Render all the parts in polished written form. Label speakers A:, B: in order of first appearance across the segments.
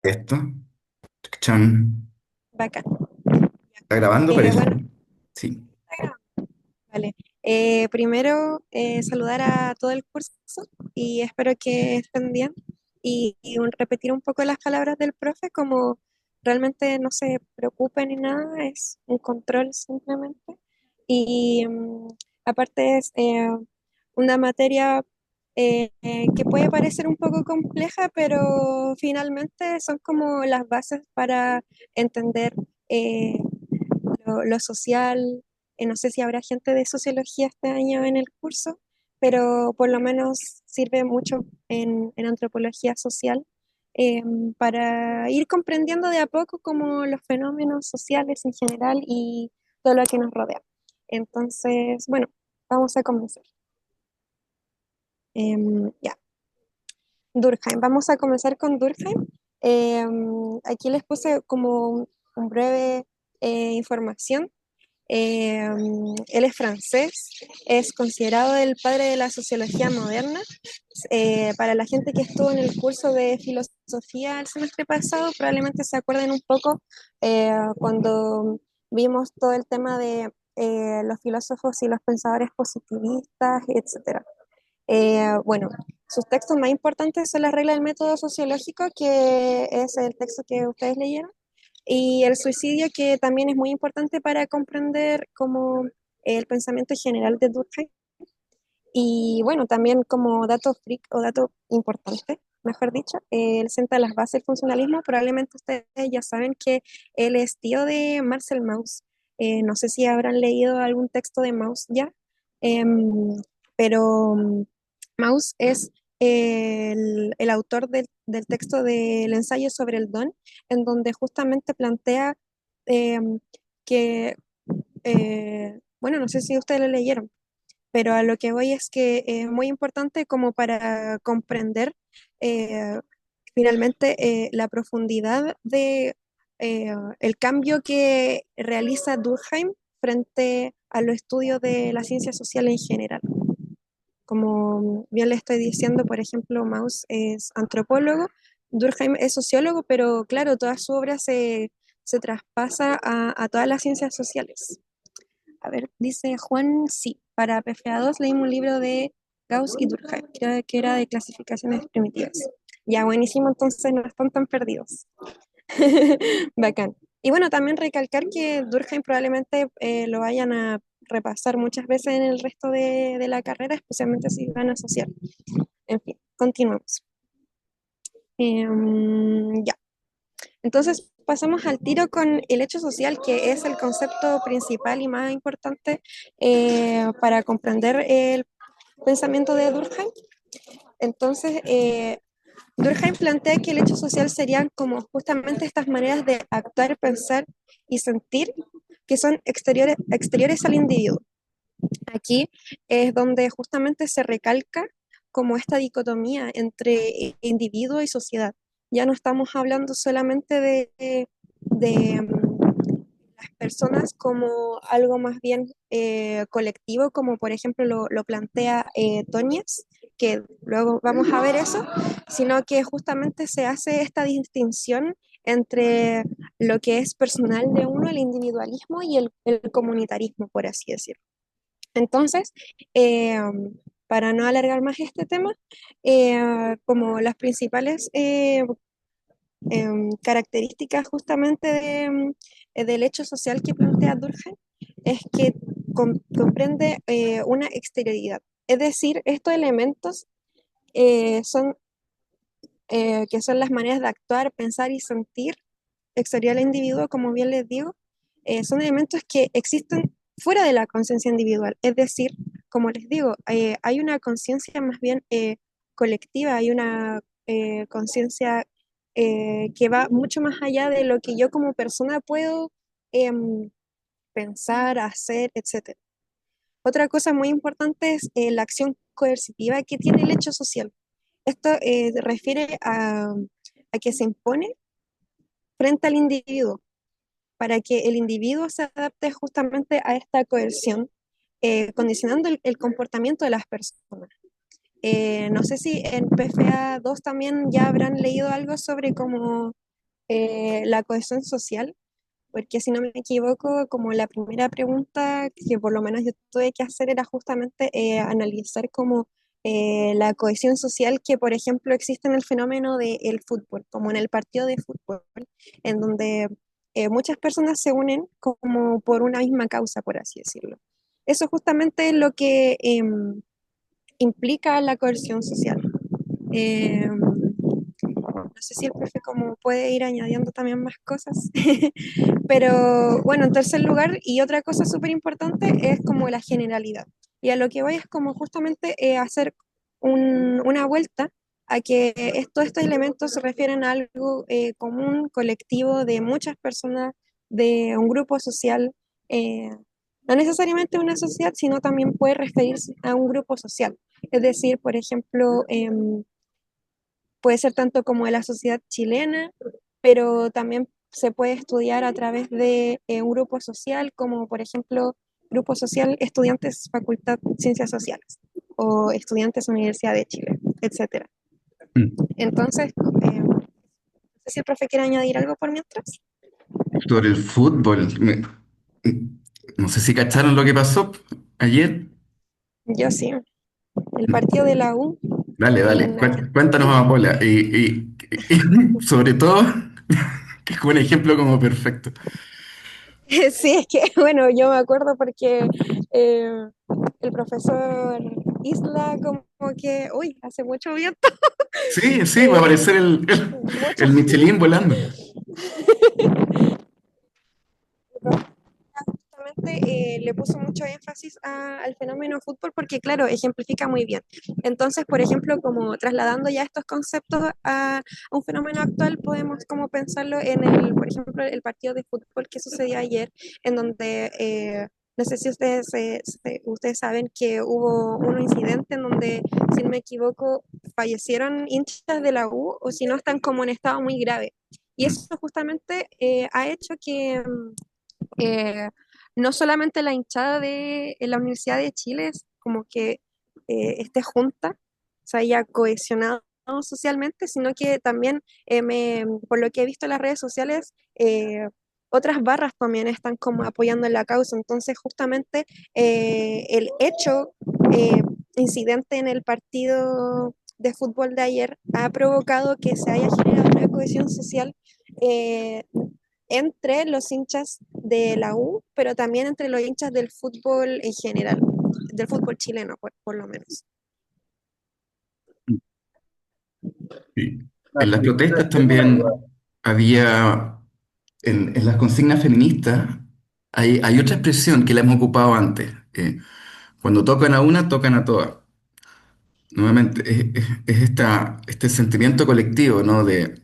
A: Esto, chan.
B: Bacán.
A: ¿Está grabando, parece?
B: Bueno,
A: Sí.
B: vale. Primero, saludar a todo el curso y espero que estén bien repetir un poco las palabras del profe, como realmente no se preocupen ni nada, es un control simplemente. Y aparte es una materia que puede parecer un poco compleja, pero finalmente son como las bases para entender eh, lo social. No sé si habrá gente de sociología este año en el curso, pero por lo menos sirve mucho en antropología social, eh, para ir comprendiendo de a poco como los fenómenos sociales en general y todo lo que nos rodea. Entonces, bueno, vamos a comenzar. Ya, Durkheim. Vamos a comenzar con Durkheim. Aquí les puse como un breve información. Él es francés, es considerado el padre de la sociología moderna. Para la gente que estuvo en el curso de filosofía el semestre pasado, probablemente se acuerden un poco cuando vimos todo el tema de los filósofos y los pensadores positivistas, etcétera. Bueno, sus textos más importantes son las reglas del método sociológico, que es el texto que ustedes leyeron, y el suicidio, que también es muy importante para comprender como el pensamiento general de Durkheim. Y bueno, también como dato freak o dato importante, mejor dicho, él sienta las bases del funcionalismo. Probablemente ustedes ya saben que él es tío de Marcel Mauss. No sé si habrán leído algún texto de Mauss ya, pero Mauss es el autor del texto del ensayo sobre el don, en donde justamente plantea em, que, bueno, no sé si ustedes lo leyeron, pero a lo que voy es que es muy importante como para comprender eh, finalmente la profundidad de el cambio que realiza Durkheim frente a los estudios de la ciencia social en general. Como bien le estoy diciendo, por ejemplo, Mauss es antropólogo, Durkheim es sociólogo, pero claro, toda su obra se traspasa a todas las ciencias sociales. A ver, dice Juan, sí, para PFA2 leímos un libro de Gauss y Durkheim, que era de clasificaciones primitivas. Ya, buenísimo, entonces no están tan perdidos. Bacán. Y bueno, también recalcar que Durkheim probablemente lo vayan a repasar muchas veces en el resto de la carrera, especialmente si van a asociar. En fin, continuamos. Ya. Entonces pasamos al tiro con el hecho social, que es el concepto principal y más importante para comprender el pensamiento de Durkheim. Entonces, Durkheim plantea que el hecho social serían como justamente estas maneras de actuar, pensar y sentir que son exteriores al individuo. Aquí es donde justamente se recalca como esta dicotomía entre individuo y sociedad. Ya no estamos hablando solamente de las personas como algo más bien colectivo, como por ejemplo lo plantea Toñez, que luego vamos a ver eso, sino que justamente se hace esta distinción entre lo que es personal de uno, el individualismo, y el comunitarismo, por así decirlo. Entonces, para no alargar más este tema, como las principales características justamente del hecho social que plantea Durkheim es que comprende una exterioridad. Es decir, estos elementos son, que son las maneras de actuar, pensar y sentir exterior al individuo, como bien les digo, son elementos que existen fuera de la conciencia individual. Es decir, como les digo, hay una conciencia más bien colectiva, hay una conciencia que va mucho más allá de lo que yo como persona puedo em, pensar, hacer, etcétera. Otra cosa muy importante es la acción coercitiva que tiene el hecho social. Esto refiere a que se impone frente al individuo, para que el individuo se adapte justamente a esta coerción, condicionando el comportamiento de las personas. No sé si en PFA 2 también ya habrán leído algo sobre cómo la cohesión social, porque si no me equivoco, como la primera pregunta que por lo menos yo tuve que hacer era justamente analizar como la cohesión social que, por ejemplo, existe en el fenómeno del fútbol, como en el partido de fútbol, en donde muchas personas se unen como por una misma causa, por así decirlo. Eso justamente es lo que implica la cohesión social. No sé si el profe como puede ir añadiendo también más cosas, pero bueno, en tercer lugar, y otra cosa súper importante es como la generalidad. Y a lo que voy es como justamente hacer una vuelta a que todos estos elementos se refieren a algo común, colectivo, de muchas personas, de un grupo social, no necesariamente una sociedad, sino también puede referirse a un grupo social. Es decir, por ejemplo, puede ser tanto como de la sociedad chilena, pero también se puede estudiar a través de un grupo social, como por ejemplo, grupo social estudiantes Facultad de Ciencias Sociales o estudiantes Universidad de Chile, etcétera.
A: Mm.
B: Entonces, no sé si el profe quiere añadir algo por mientras.
A: Sobre el fútbol, no sé si cacharon lo que pasó ayer.
B: Yo sí, el
A: Mm.
B: partido de la U
A: Dale, dale,
B: en Argentina.
A: cuéntanos, Amapola. Y sobre todo, que es un ejemplo como perfecto.
B: Sí, es que, bueno, yo me acuerdo porque eh, el profesor Isla como que, uy, hace mucho viento,
A: Sí, sí, va a
B: eh,
A: aparecer
B: mucho.
A: el Michelin volando.
B: Justamente le puso mucho énfasis al fenómeno fútbol porque, claro, ejemplifica muy bien. Entonces, por ejemplo, como trasladando ya estos conceptos a un fenómeno actual, podemos como pensarlo en por ejemplo, el partido de fútbol que sucedió ayer, en donde no sé si ustedes saben que hubo un incidente en donde, si no me equivoco, fallecieron hinchas de la U o si no están como en estado muy grave. Y
A: Mm,
B: eso justamente ha hecho que eh, no solamente la hinchada de la Universidad de Chile es como que esté junta, se haya cohesionado socialmente, sino que también, por lo que he visto en las redes sociales, otras barras también están como apoyando en la causa. Entonces, justamente el hecho eh, incidente en el partido de fútbol de ayer ha provocado que se haya generado una cohesión social eh, entre los hinchas de la U, pero también entre los hinchas del fútbol en general, del fútbol chileno, por lo menos.
A: sí.
C: No,
A: En las
C: sí,
A: protestas
C: estoy por ahí, igual.
A: también había, en las consignas feministas, hay otra expresión que la hemos ocupado antes. Cuando tocan a una, tocan a todas. Nuevamente, es este sentimiento colectivo, ¿no? De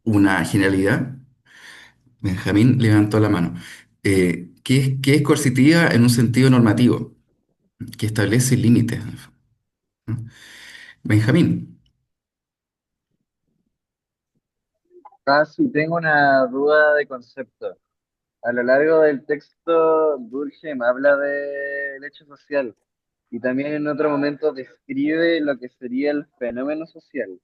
A: una generalidad. Benjamín levantó la mano. Que es coercitiva en un sentido normativo, que establece límites, ¿no? Benjamín.
C: Ah, sí, tengo una duda de concepto. A lo largo del texto, Durkheim habla del hecho social y también en otro momento describe lo que sería el fenómeno social,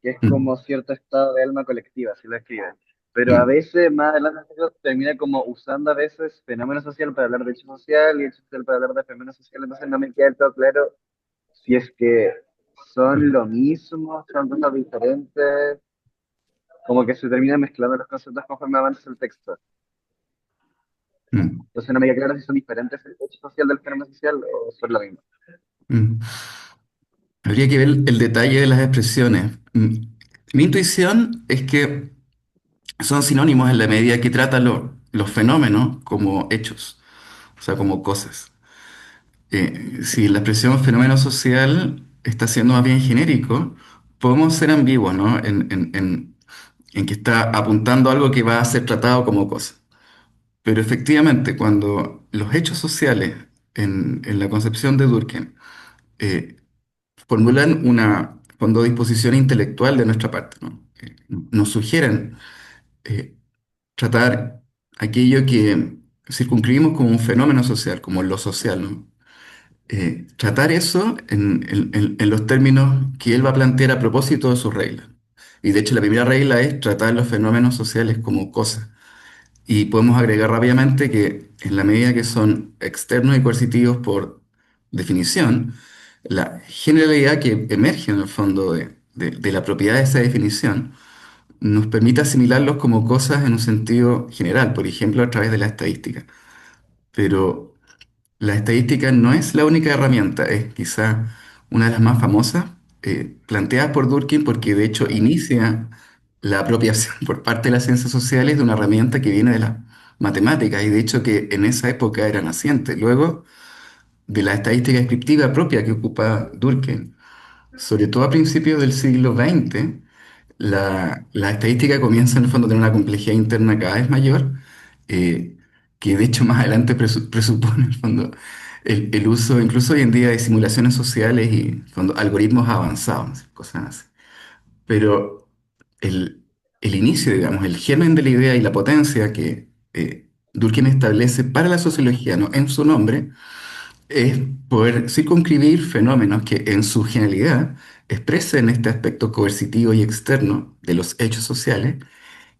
C: que es
A: Mm,
C: como cierto estado de alma colectiva, así lo escribe. Pero a
A: mm,
C: veces, más adelante, el texto termina como usando a veces fenómeno social para hablar de hecho social y hecho social para hablar de fenómeno social, entonces no me queda del todo claro si es que son lo mismo, son cosas diferentes, como que se terminan mezclando los conceptos conforme avanza el texto.
A: mm,
C: Entonces no me queda claro si son diferentes el hecho social del fenómeno social o son lo mismo.
A: mm. Habría que ver el detalle de las expresiones. Mi intuición es que son sinónimos en la medida que tratan los fenómenos como hechos, o sea, como cosas. Si la expresión fenómeno social está siendo más bien genérico, podemos ser ambiguos, ¿no? En que está apuntando a algo que va a ser tratado como cosa. Pero efectivamente, cuando los hechos sociales en la concepción de Durkheim eh, formulan una fondo disposición intelectual de nuestra parte, ¿no? Nos sugieren eh, tratar aquello que circunscribimos como un fenómeno social, como lo social, ¿no? Tratar eso en los términos que él va a plantear a propósito de sus reglas. Y de hecho la primera regla es tratar los fenómenos sociales como cosas. Y podemos agregar rápidamente que en la medida que son externos y coercitivos por definición, la generalidad que emerge en el fondo de la propiedad de esa definición nos permite asimilarlos como cosas en un sentido general, por ejemplo, a través de la estadística. Pero la estadística no es la única herramienta, es quizá una de las más famosas, planteadas por Durkheim porque de hecho inicia la apropiación por parte de las ciencias sociales de una herramienta que viene de las matemáticas y de hecho que en esa época era naciente. Luego de la estadística descriptiva propia que ocupa Durkheim, sobre todo a principios del siglo XX, la estadística comienza en el fondo a tener una complejidad interna cada vez mayor, eh, que de hecho más adelante presupone en el fondo el uso, incluso hoy en día, de simulaciones sociales y en el fondo, algoritmos avanzados, cosas así. Pero el inicio, digamos, el germen de la idea y la potencia que Durkheim establece para la sociología, ¿no? En su nombre, es poder circunscribir fenómenos que en su generalidad expresen este aspecto coercitivo y externo de los hechos sociales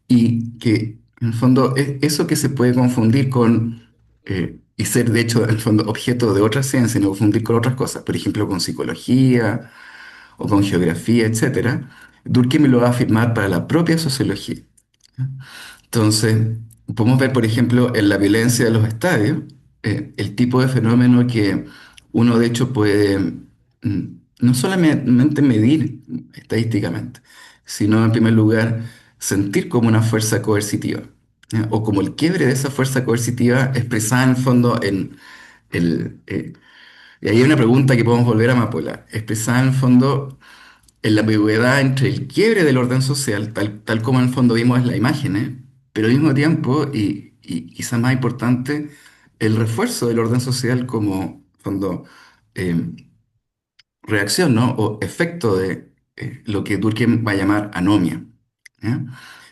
A: y que en el fondo es eso que se puede confundir con y ser de hecho en el fondo objeto de otra ciencia, no confundir con otras cosas, por ejemplo con psicología o con geografía, etcétera. Durkheim lo va a afirmar para la propia sociología. Entonces, podemos ver, por ejemplo, en la violencia de los estadios, el tipo de fenómeno que uno de hecho puede no solamente medir estadísticamente, sino en primer lugar sentir como una fuerza coercitiva, ¿ya? O como el quiebre de esa fuerza coercitiva expresada en el fondo en el... y ahí hay una pregunta que podemos volver a mapolar, expresada en el fondo en la ambigüedad entre el quiebre del orden social, tal como en el fondo vimos en la imagen, pero al mismo tiempo, y quizás más importante, el refuerzo del orden social como fondo, eh, reacción, ¿no? O efecto de lo que Durkheim va a llamar anomia. ¿Ya?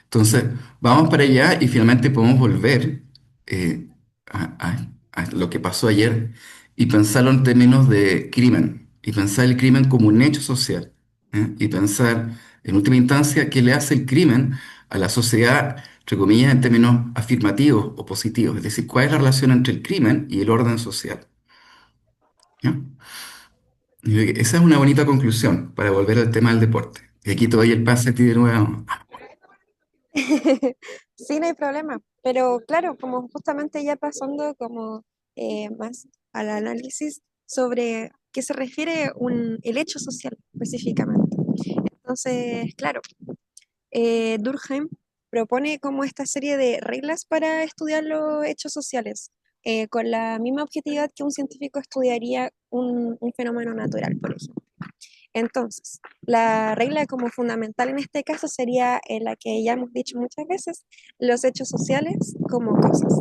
A: Entonces, vamos para allá y finalmente podemos volver eh, a lo que pasó ayer y pensarlo en términos de crimen, y pensar el crimen como un hecho social, ¿eh? Y pensar, en última instancia, qué le hace el crimen a la sociedad, entre comillas, en términos afirmativos o positivos, es decir, cuál es la relación entre el crimen y el orden social. ¿Ya? Y esa es una bonita conclusión para volver al tema del deporte. Y aquí te doy el pase a ti de nuevo.
B: Sí, no hay problema, pero claro, como justamente ya pasando como más al análisis sobre qué se refiere el hecho social específicamente. Entonces, claro, Durkheim propone como esta serie de reglas para estudiar los hechos sociales, con la misma objetividad que un científico estudiaría un fenómeno natural, por ejemplo. Entonces, la regla como fundamental en este caso sería la que ya hemos dicho muchas veces, los hechos sociales como cosas.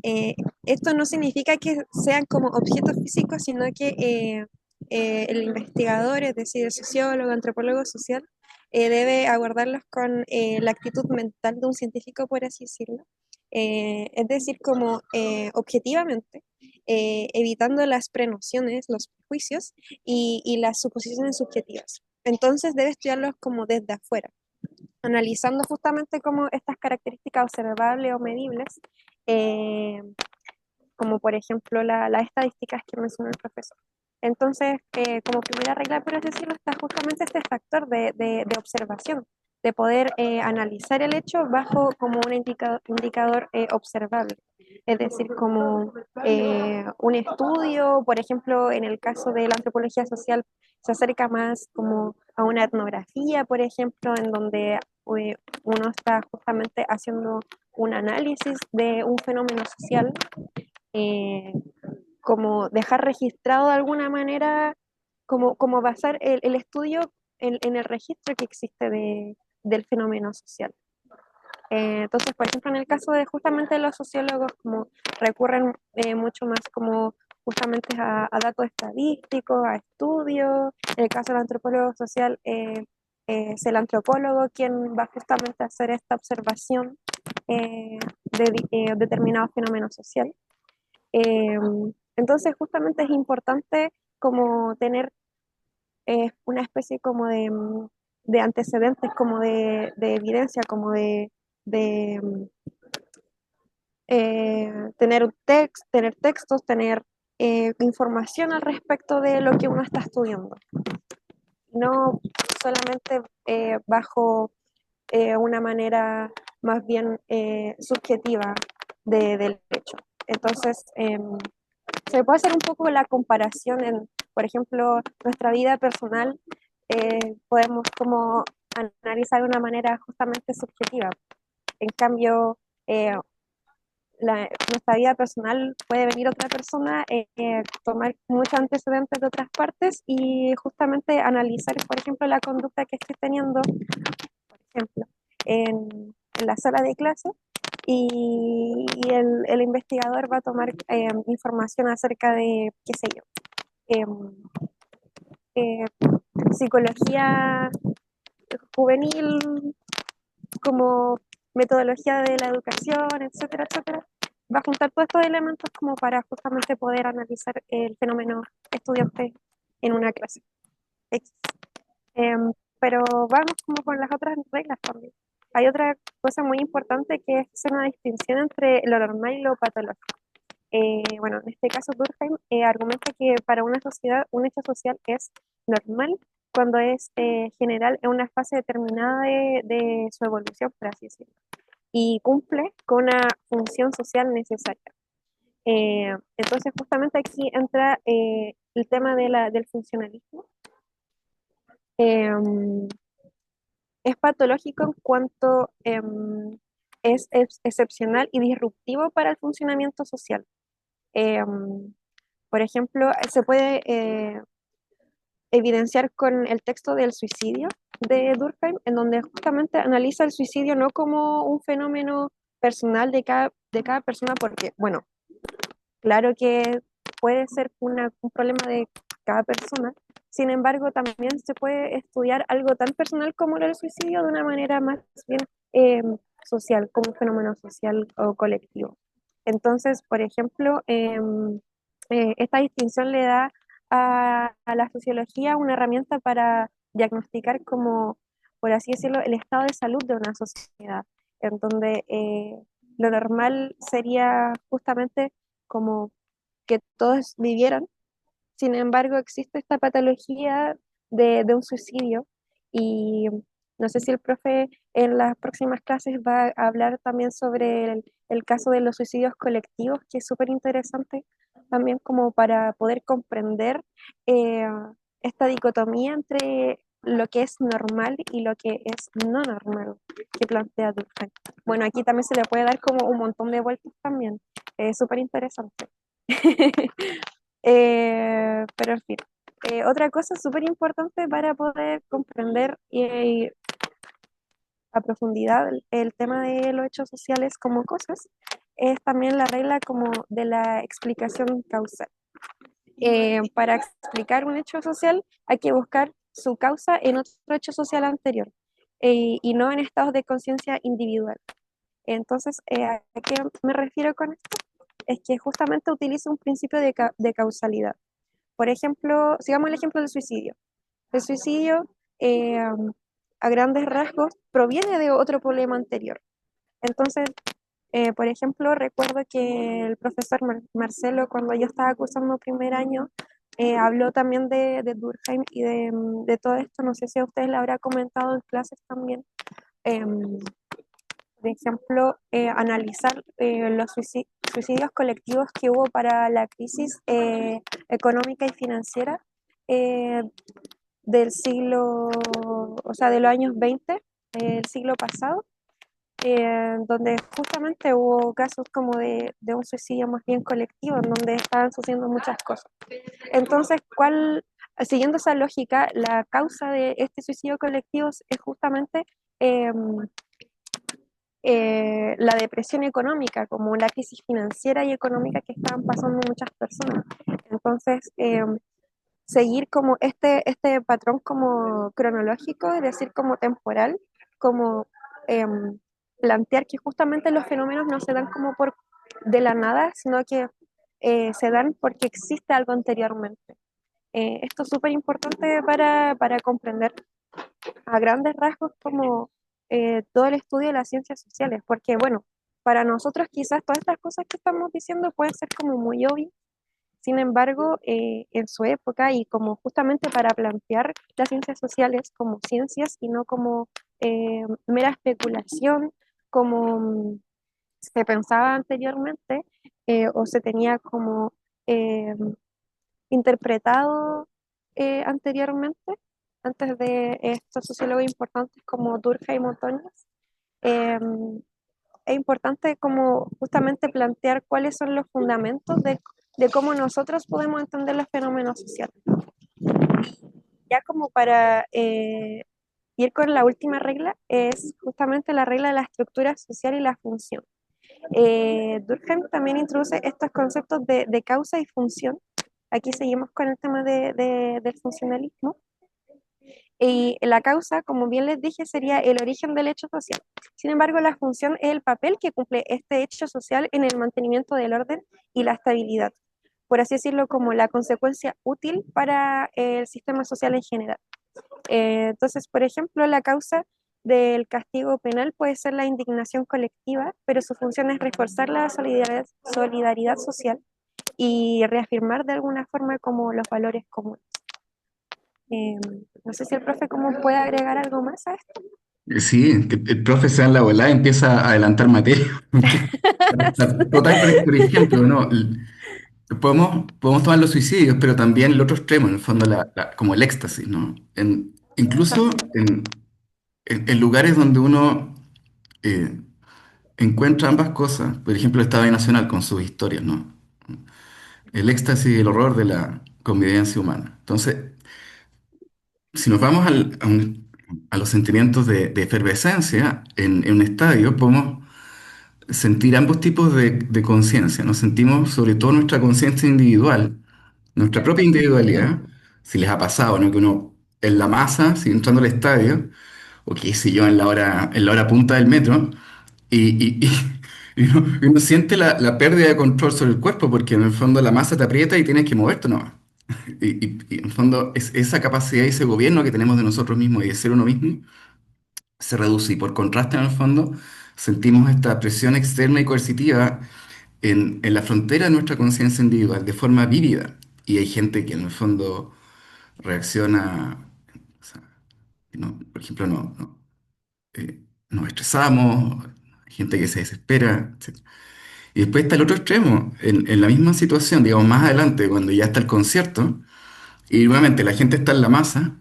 B: Eh, Esto no significa que sean como objetos físicos, sino que el investigador, es decir, el sociólogo, antropólogo social, debe abordarlos con la actitud mental de un científico, por así decirlo. Es decir, como objetivamente, evitando las prenociones, los prejuicios y las suposiciones subjetivas. Entonces debe estudiarlos como desde afuera, analizando justamente como estas características observables o medibles, eh, como por ejemplo las estadísticas que mencionó el profesor. Entonces, como primera regla, por así decirlo, está justamente este factor de observación, de poder analizar el hecho bajo como un indicador observable. Es decir, como un estudio, por ejemplo, en el caso de la antropología social, se acerca más como a una etnografía, por ejemplo, en donde uno está justamente haciendo un análisis de un fenómeno social, eh, como dejar registrado de alguna manera, como basar el estudio en el registro que existe del fenómeno social. Entonces, por ejemplo, en el caso de justamente los sociólogos, como recurren mucho más como justamente a datos estadísticos, a estudios. En el caso del antropólogo social, es el antropólogo quien va justamente a hacer esta observación de determinado fenómeno social. Eh, entonces, justamente es importante como tener una especie como de antecedentes, como de evidencia, como de tener tener textos, tener información al respecto de lo que uno está estudiando, no solamente bajo una manera más bien subjetiva del hecho. Entonces, se puede hacer un poco la comparación en, por ejemplo, nuestra vida personal, podemos como analizar de una manera justamente subjetiva. En cambio, eh, nuestra vida personal puede venir otra persona, tomar muchos antecedentes de otras partes y justamente analizar, por ejemplo, la conducta que estoy teniendo, por ejemplo, en la sala de clase y el investigador va a tomar información acerca de, qué sé yo, em, eh, psicología juvenil, como metodología de la educación, etcétera, etcétera. Va a juntar todos estos elementos como para justamente poder analizar el fenómeno estudiante en una clase. Pero vamos como con las otras reglas también. Hay otra cosa muy importante que es hacer una distinción entre lo normal y lo patológico. Bueno, en este caso Durkheim argumenta que para una sociedad un hecho social es normal cuando es general en una fase determinada de su evolución, por así decirlo, y cumple con una función social necesaria. Entonces, justamente aquí entra el tema del funcionalismo. Eh, es patológico en cuanto es excepcional y disruptivo para el funcionamiento social. Por ejemplo, se puede evidenciar con el texto del suicidio de Durkheim, en donde justamente analiza el suicidio no como un fenómeno personal de cada persona, porque, bueno, claro que puede ser un problema de cada persona, sin embargo, también se puede estudiar algo tan personal como el suicidio de una manera más bien eh, social, como un fenómeno social o colectivo. Entonces, por ejemplo, esta distinción le da a la sociología una herramienta para diagnosticar como, por así decirlo, el estado de salud de una sociedad, en donde lo normal sería justamente como que todos vivieran. Sin embargo, existe esta patología de un suicidio y no sé si el profe en las próximas clases va a hablar también sobre el caso de los suicidios colectivos, que es súper interesante también como para poder comprender eh, esta dicotomía entre lo que es normal y lo que es no normal que plantea Durkheim. Bueno, aquí también se le puede dar como un montón de vueltas también, es súper interesante. Pero en fin, otra cosa súper importante para poder comprender a profundidad el tema de los hechos sociales como cosas es también la regla como de la explicación causal. Para explicar un hecho social hay que buscar su causa en otro hecho social anterior y no en estados de conciencia individual. Entonces, ¿a qué me refiero con esto? Es que justamente utiliza un principio de causalidad. Por ejemplo, sigamos el ejemplo del suicidio. El suicidio, eh, a grandes rasgos, proviene de otro problema anterior. Entonces, por ejemplo, recuerdo que el profesor Marcelo, cuando yo estaba cursando primer año, habló también de Durkheim y de todo esto. No sé si a ustedes le habrá comentado en clases también. Em, por ejemplo, analizar los suicidios colectivos que hubo para la crisis económica y financiera eh, del siglo, o sea, de los años 20 del siglo pasado, donde justamente hubo casos como de un suicidio más bien colectivo, en donde estaban sucediendo muchas cosas. Entonces, siguiendo esa lógica, la causa de este suicidio colectivo es justamente eh, la depresión económica, como la crisis financiera y económica que estaban pasando muchas personas. Entonces, seguir como este patrón como cronológico, es decir, como temporal, como eh, plantear que justamente los fenómenos no se dan como por de la nada, sino que se dan porque existe algo anteriormente. Esto es súper importante para comprender. a grandes rasgos como todo el estudio de las ciencias sociales, porque bueno, para nosotros quizás todas estas cosas que estamos diciendo pueden ser como muy obvias. Sin embargo, en su época y como justamente para plantear las ciencias sociales como ciencias y no como mera especulación, como se pensaba anteriormente o se tenía como eh, interpretado anteriormente, antes de estos sociólogos importantes como Durkheim o Montañez. Eh, es importante como justamente plantear cuáles son los fundamentos de cómo nosotros podemos entender los fenómenos sociales. Ya como para ir con la última regla, es justamente la regla de la estructura social y la función. Durkheim también introduce estos conceptos de causa y función. Aquí seguimos con el tema del funcionalismo. Y la causa, como bien les dije, sería el origen del hecho social. Sin embargo, la función es el papel que cumple este hecho social en el mantenimiento del orden y la estabilidad, por así decirlo, como la consecuencia útil para el sistema social en general. Entonces, por ejemplo, la causa del castigo penal puede ser la indignación colectiva, pero su función es reforzar la solidaridad social y reafirmar de alguna forma como los valores comunes. Eh, no sé si el profe cómo puede agregar algo más a esto.
A: Sí, que el profe se da en la volada y empieza a adelantar materia. Total, por ejemplo, ¿no? Podemos tomar los suicidios, pero también el otro extremo, en el fondo, como el éxtasis, ¿no? Incluso en lugares donde uno eh, encuentra ambas cosas, por ejemplo, el Estado Nacional con sus historias, ¿no? El éxtasis y el horror de la convivencia humana. Entonces, si nos vamos a los sentimientos de efervescencia en un estadio, podemos sentir ambos tipos de conciencia. Nos sentimos sobre todo nuestra conciencia individual, nuestra propia individualidad, si les ha pasado, ¿no? Que uno en la masa, si entrando al estadio, o qué sé yo, en la hora punta del metro, y y uno siente la pérdida de control sobre el cuerpo, porque en el fondo la masa te aprieta y tienes que moverte, ¿no? Y en el fondo esa capacidad y ese gobierno que tenemos de nosotros mismos y de ser uno mismo se reduce. Y por contraste, en el fondo, sentimos esta presión externa y coercitiva en la frontera de nuestra conciencia individual de forma vívida. Y hay gente que en el fondo reacciona, o sea, por ejemplo, nos estresamos, hay gente que se desespera, etc. Y después está el otro extremo, en la misma situación, digamos, más adelante, cuando ya está el concierto, y nuevamente la gente está en la masa,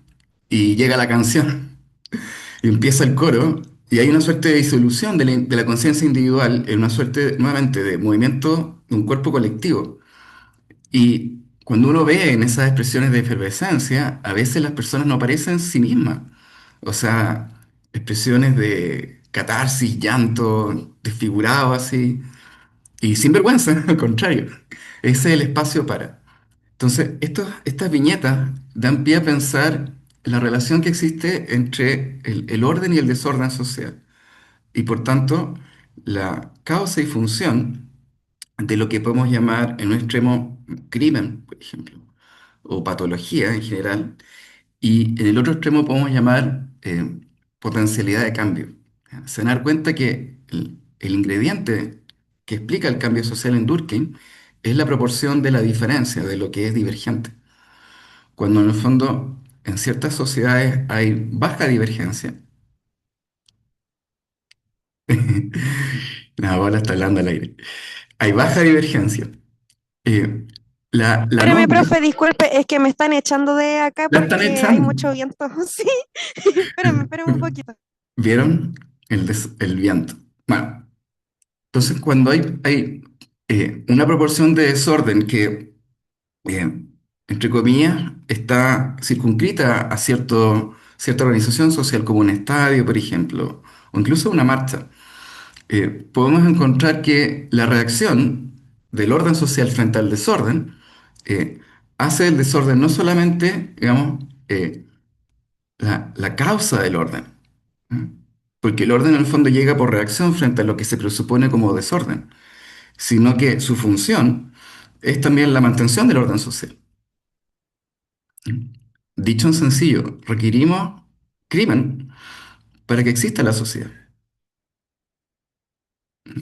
A: y llega la canción, y empieza el coro, y hay una suerte de disolución de la conciencia individual, en una suerte nuevamente de movimiento de un cuerpo colectivo. Y cuando uno ve en esas expresiones de efervescencia, a veces las personas no parecen sí mismas. O sea, expresiones de catarsis, llanto, desfigurado así, y sin vergüenza, al contrario. Ese es el espacio para. Entonces, estas viñetas dan pie a pensar la relación que existe entre el orden y el desorden social. Y por tanto, la causa y función de lo que podemos llamar en un extremo crimen, por ejemplo, o patología en general, y en el otro extremo podemos llamar potencialidad de cambio. Se van a dar cuenta que el ingrediente que explica el cambio social en Durkheim es la proporción de la diferencia, de lo que es divergente. Cuando en el fondo en ciertas sociedades hay baja divergencia, la bola está hablando al aire, hay baja divergencia. Eh, la
B: Espérame,
A: norma
B: profe, disculpe, es que me están echando de acá
A: la están
B: porque hay
A: echando.
B: mucho viento. Sí, espérame un poquito.
A: ¿Vieron el viento? Bueno, entonces cuando hay una proporción de desorden que, eh, entre comillas, está circunscrita a cierta organización social, como un estadio, por ejemplo, o incluso una marcha, podemos encontrar que la reacción del orden social frente al desorden eh, hace del desorden no solamente, digamos, la causa del orden, ¿eh? Porque el orden en el fondo llega por reacción frente a lo que se presupone como desorden, sino que su función es también la mantención del orden social. ¿Eh? Dicho en sencillo, requerimos crimen para que exista la sociedad.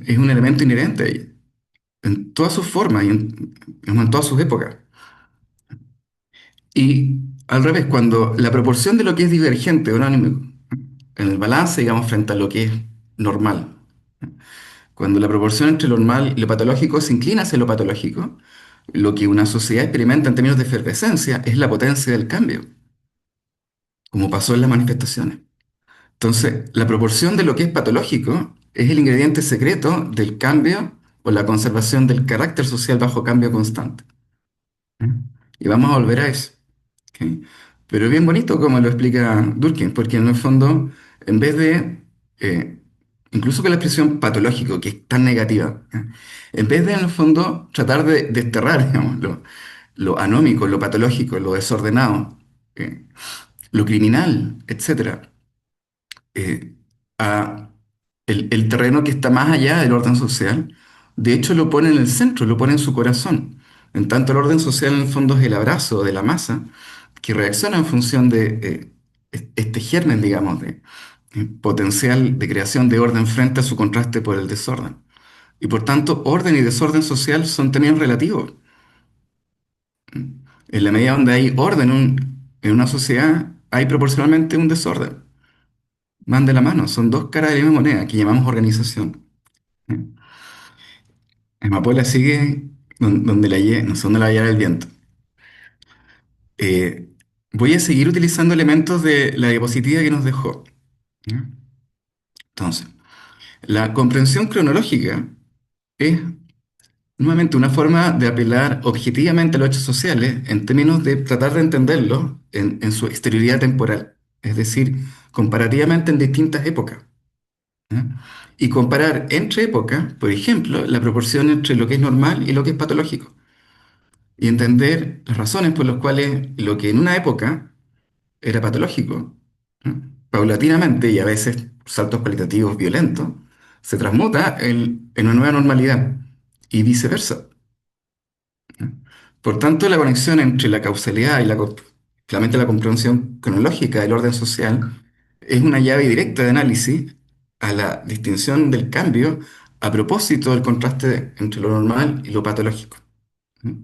A: Es un elemento inherente ahí, en todas sus formas y en todas sus épocas. Y al revés, cuando la proporción de lo que es divergente o anónimo, en el balance, digamos, frente a lo que es normal, cuando la proporción entre lo normal y lo patológico se inclina hacia lo patológico, lo que una sociedad experimenta en términos de efervescencia es la potencia del cambio, como pasó en las manifestaciones. Entonces, la proporción de lo que es patológico es el ingrediente secreto del cambio o la conservación del carácter social bajo cambio constante. ¿Mm? Y vamos a volver a eso. ¿Ok? Pero es bien bonito como lo explica Durkheim, porque en el fondo, en vez de, eh, incluso con la expresión patológico, que es tan negativa, en vez de en el fondo tratar de desterrar, digamos, lo anómico, lo patológico, lo desordenado, eh, lo criminal, etcétera, eh, a el terreno que está más allá del orden social, de hecho lo pone en el centro, lo pone en su corazón. En tanto, el orden social en el fondo es el abrazo de la masa que reacciona en función de este germen, digamos, de potencial de creación de orden frente a su contraste por el desorden. Y por tanto, orden y desorden social son términos relativos. En la medida donde hay orden en una sociedad, hay proporcionalmente un desorden. Van de la mano, son dos caras de la misma moneda que llamamos organización. ¿Eh? Amapola sigue donde no sé dónde la lleva el viento. Eh, Voy a seguir utilizando elementos de la diapositiva que nos dejó. ¿Ya? Entonces, la comprensión cronológica es nuevamente una forma de apelar objetivamente a los hechos sociales en términos de tratar de entenderlos en su exterioridad temporal, es decir, comparativamente en distintas épocas. ¿Ya? Y comparar entre épocas, por ejemplo, la proporción entre lo que es normal y lo que es patológico. Y entender las razones por las cuales lo que en una época era patológico, ¿no? Paulatinamente y a veces saltos cualitativos violentos, se transmuta en una nueva normalidad y viceversa. ¿No? Por tanto, la conexión entre la causalidad y claramente la comprensión cronológica del orden social es una llave directa de análisis a la distinción del cambio a propósito del contraste entre lo normal y lo patológico. ¿No?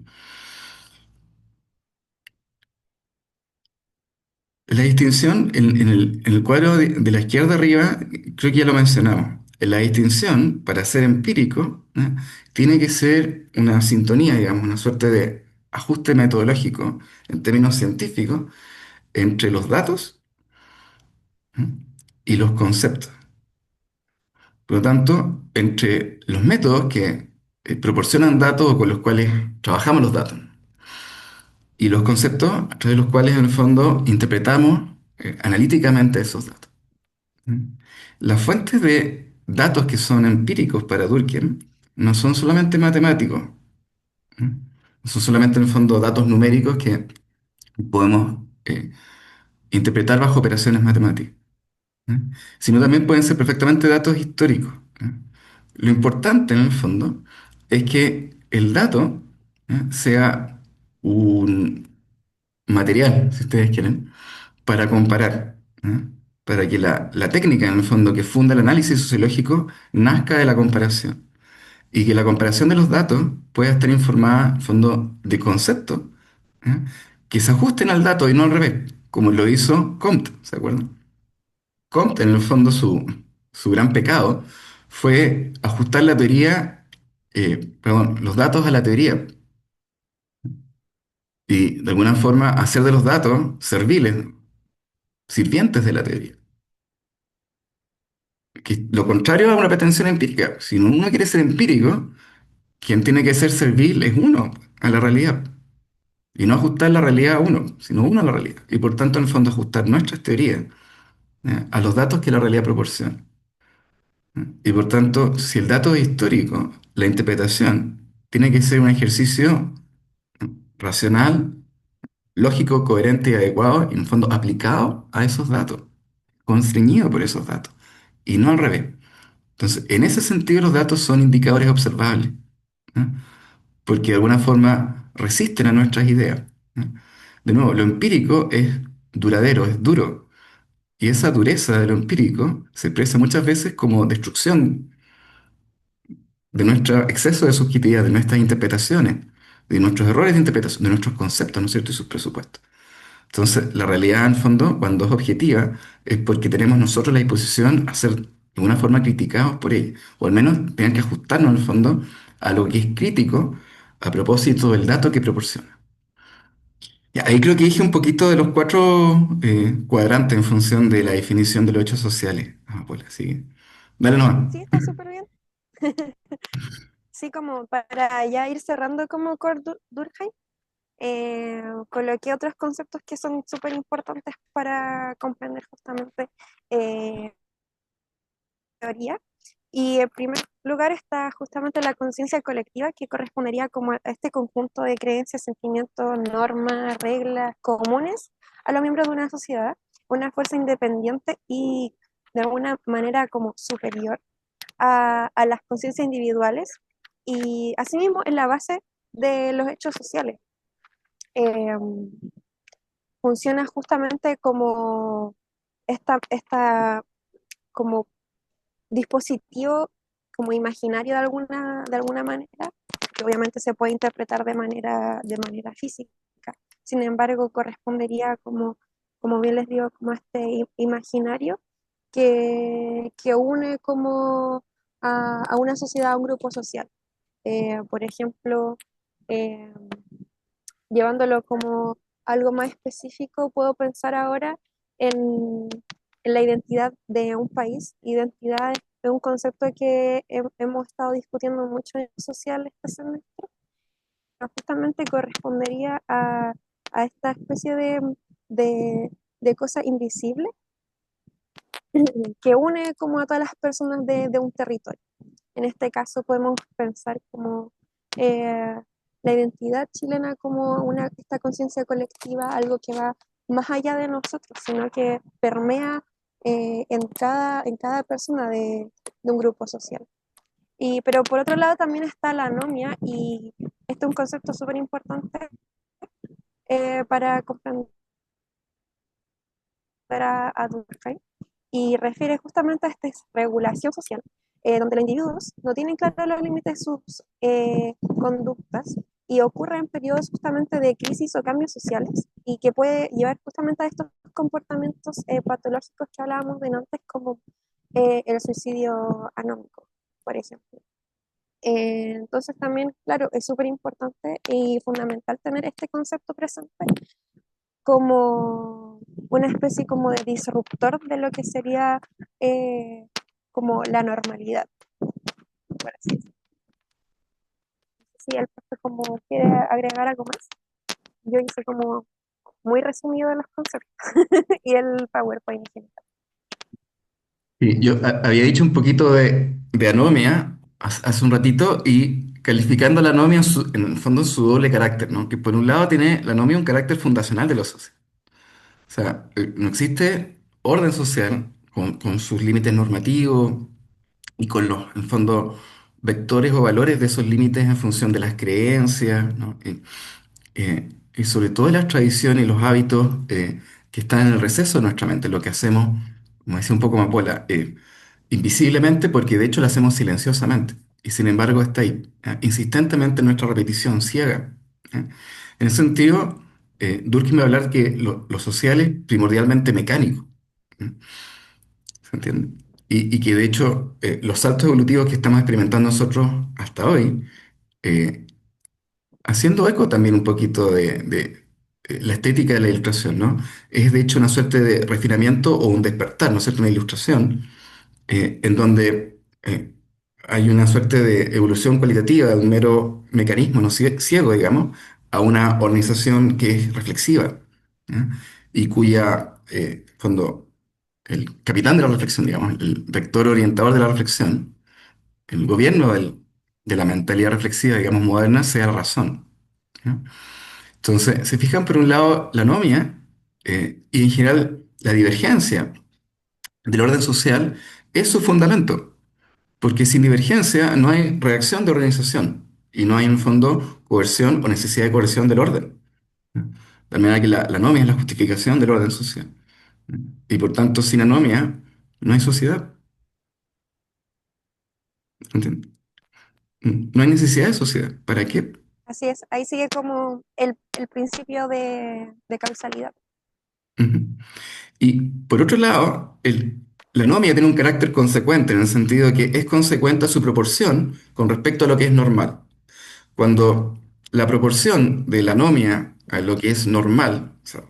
A: La distinción en el cuadro de la izquierda arriba, creo que ya lo mencionamos. La distinción, para ser empírico, ¿no? Tiene que ser una sintonía, digamos, una suerte de ajuste metodológico en términos científicos entre los datos, ¿no? Y los conceptos. Por lo tanto, entre los métodos que proporcionan datos o con los cuales trabajamos los datos y los conceptos a través de los cuales en el fondo interpretamos analíticamente esos datos. ¿Mm? Las fuentes de datos que son empíricos para Durkheim no son solamente matemáticos, ¿mm? No son solamente en el fondo datos numéricos que podemos interpretar bajo operaciones matemáticas, ¿eh? Sino también pueden ser perfectamente datos históricos, ¿eh? Lo importante en el fondo es que el dato, sea un material, si ustedes quieren, para comparar, ¿eh? Para que la técnica, en el fondo, que funda el análisis sociológico, nazca de la comparación. Y que la comparación de los datos pueda estar informada, en el fondo, de conceptos, ¿eh? Que se ajusten al dato y no al revés, como lo hizo Comte, ¿se acuerdan? Comte, en el fondo, su gran pecado fue ajustar la teoría, perdón, los datos a la teoría y, de alguna forma, hacer de los datos serviles, sirvientes de la teoría. Que lo contrario a una pretensión empírica. Si uno quiere ser empírico, quien tiene que ser servil es uno a la realidad. Y no ajustar la realidad a uno, sino uno a la realidad. Y por tanto, en el fondo, ajustar nuestras teorías, a los datos que la realidad proporciona. Y por tanto, si el dato es histórico, la interpretación tiene que ser un ejercicio racional, lógico, coherente y adecuado, y en el fondo aplicado a esos datos, constreñido por esos datos, y no al revés. Entonces, en ese sentido, los datos son indicadores observables, ¿no? Porque de alguna forma resisten a nuestras ideas, ¿no? De nuevo, lo empírico es duradero, es duro, Y esa dureza de lo empírico se expresa muchas veces como destrucción de nuestro exceso de subjetividad, de nuestras interpretaciones, de nuestros errores de interpretación, de nuestros conceptos, ¿no es cierto? Y sus presupuestos. Entonces, la realidad, en el fondo, cuando es objetiva, es porque tenemos nosotros la disposición a ser de alguna forma criticados por ella, o al menos tener que ajustarnos, en el fondo, a lo que es crítico a propósito del dato que proporciona. Ya, ahí creo que dije un poquito de los cuatro cuadrantes en función de la definición de los hechos sociales. Ah, pues, así. Dale nomás.
B: Sí, está súper bien. Sí, como para ya ir cerrando como Durkheim, coloqué otros conceptos que son súper importantes para comprender justamente eh, teoría. Y en primer lugar está justamente la conciencia colectiva, que correspondería como a este conjunto de creencias, sentimientos, normas, reglas comunes a los miembros de una sociedad, una fuerza independiente y de alguna manera como superior a las conciencias individuales y asimismo en la base de los hechos sociales. Eh, Funciona justamente como esta como dispositivo como imaginario de alguna manera, que obviamente se puede interpretar de manera física. Sin embargo, correspondería como, como bien les digo, como este imaginario que une como a una sociedad, a un grupo social. Por ejemplo, eh, llevándolo como algo más específico, puedo pensar ahora en, en la identidad de un país. Identidad es un concepto que hemos estado discutiendo mucho en social este semestre, pero justamente correspondería a esta especie de cosa invisible que une como a todas las personas de un territorio. En este caso podemos pensar como eh, la identidad chilena como esta conciencia colectiva, algo que va más allá de nosotros, sino que permea en cada persona de un grupo social. Pero por otro lado también está la anomia y este es un concepto súper importante para comprender a Durkheim y refiere justamente a esta regulación social, donde los individuos no tienen claros los límites de sus conductas y ocurre en periodos justamente de crisis o cambios sociales y que puede llevar justamente a estos comportamientos patológicos que hablábamos de antes, como el suicidio anómico, por ejemplo. Entonces también, claro, es súper importante y fundamental tener este concepto presente como una especie como de disruptor de lo que sería como la normalidad, por así decirlo. Si el profe como quiere agregar algo más, yo hice como muy resumido de los conceptos y el PowerPoint en general.
A: Sí, yo había dicho un poquito de anomia hace un ratito y calificando la anomia en el fondo en su doble carácter, ¿no? Que por un lado tiene la anomia un carácter fundacional de lo social. O sea, no existe orden social con sus límites normativos y con los, en fondo, vectores o valores de esos límites en función de las creencias, ¿no? Y sobre todo las tradiciones y los hábitos que están en el receso de nuestra mente, lo que hacemos, como decía un poco Mapola, invisiblemente porque de hecho lo hacemos silenciosamente. Y sin embargo está ahí, insistentemente en nuestra repetición ciega. En ese sentido, Durkheim va a hablar que lo social es primordialmente mecánico. ¿eh? ¿Se entiende? Y que de hecho los saltos evolutivos que estamos experimentando nosotros hasta hoy, eh, haciendo eco también un poquito de la estética de la ilustración, ¿no? Es de hecho una suerte de refinamiento o un despertar, ¿no es cierto? Una ilustración en donde hay una suerte de evolución cualitativa de un mero mecanismo no ciego, digamos, a una organización que es reflexiva, ¿ya? Y cuya, cuando el capitán de la reflexión, digamos, el vector orientador de la reflexión, el gobierno de la mentalidad reflexiva, digamos, moderna, sea la razón. ¿Ya? Entonces, se fijan por un lado la anomia y en general la divergencia del orden social es su fundamento. Porque sin divergencia no hay reacción de organización y no hay en el fondo coerción o necesidad de coerción del orden. De manera que la anomia es la justificación del orden social. Y por tanto, sin anomia, no hay sociedad. ¿Entiendes? No hay necesidad de sociedad. ¿Para qué?
B: Así es, ahí sigue como el principio de causalidad.
A: Ujú. Y por otro lado, la anomia tiene un carácter consecuente en el sentido de que es consecuente a su proporción con respecto a lo que es normal. Cuando la proporción de la anomia a lo que es normal, o sea,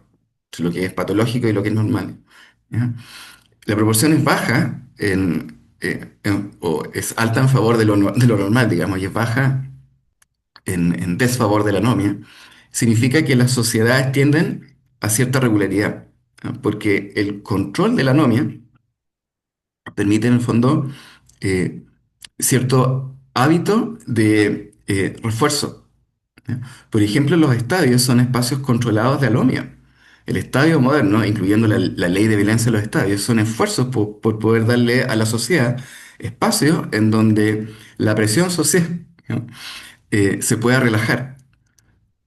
A: lo que es patológico y lo que es normal, ¿ya? La proporción es baja o es alta en favor de de lo normal, digamos, y es baja en desfavor de la anomia, significa que las sociedades tienden a cierta regularidad, ¿no? Porque el control de la anomia permite en el fondo eh, cierto hábito de refuerzo. ¿Ya? Por ejemplo, los estadios son espacios controlados de anomia. El estadio moderno, incluyendo la ley de violencia de los estadios, son esfuerzos por poder darle a la sociedad espacios en donde la presión social, ¿no? Se pueda relajar.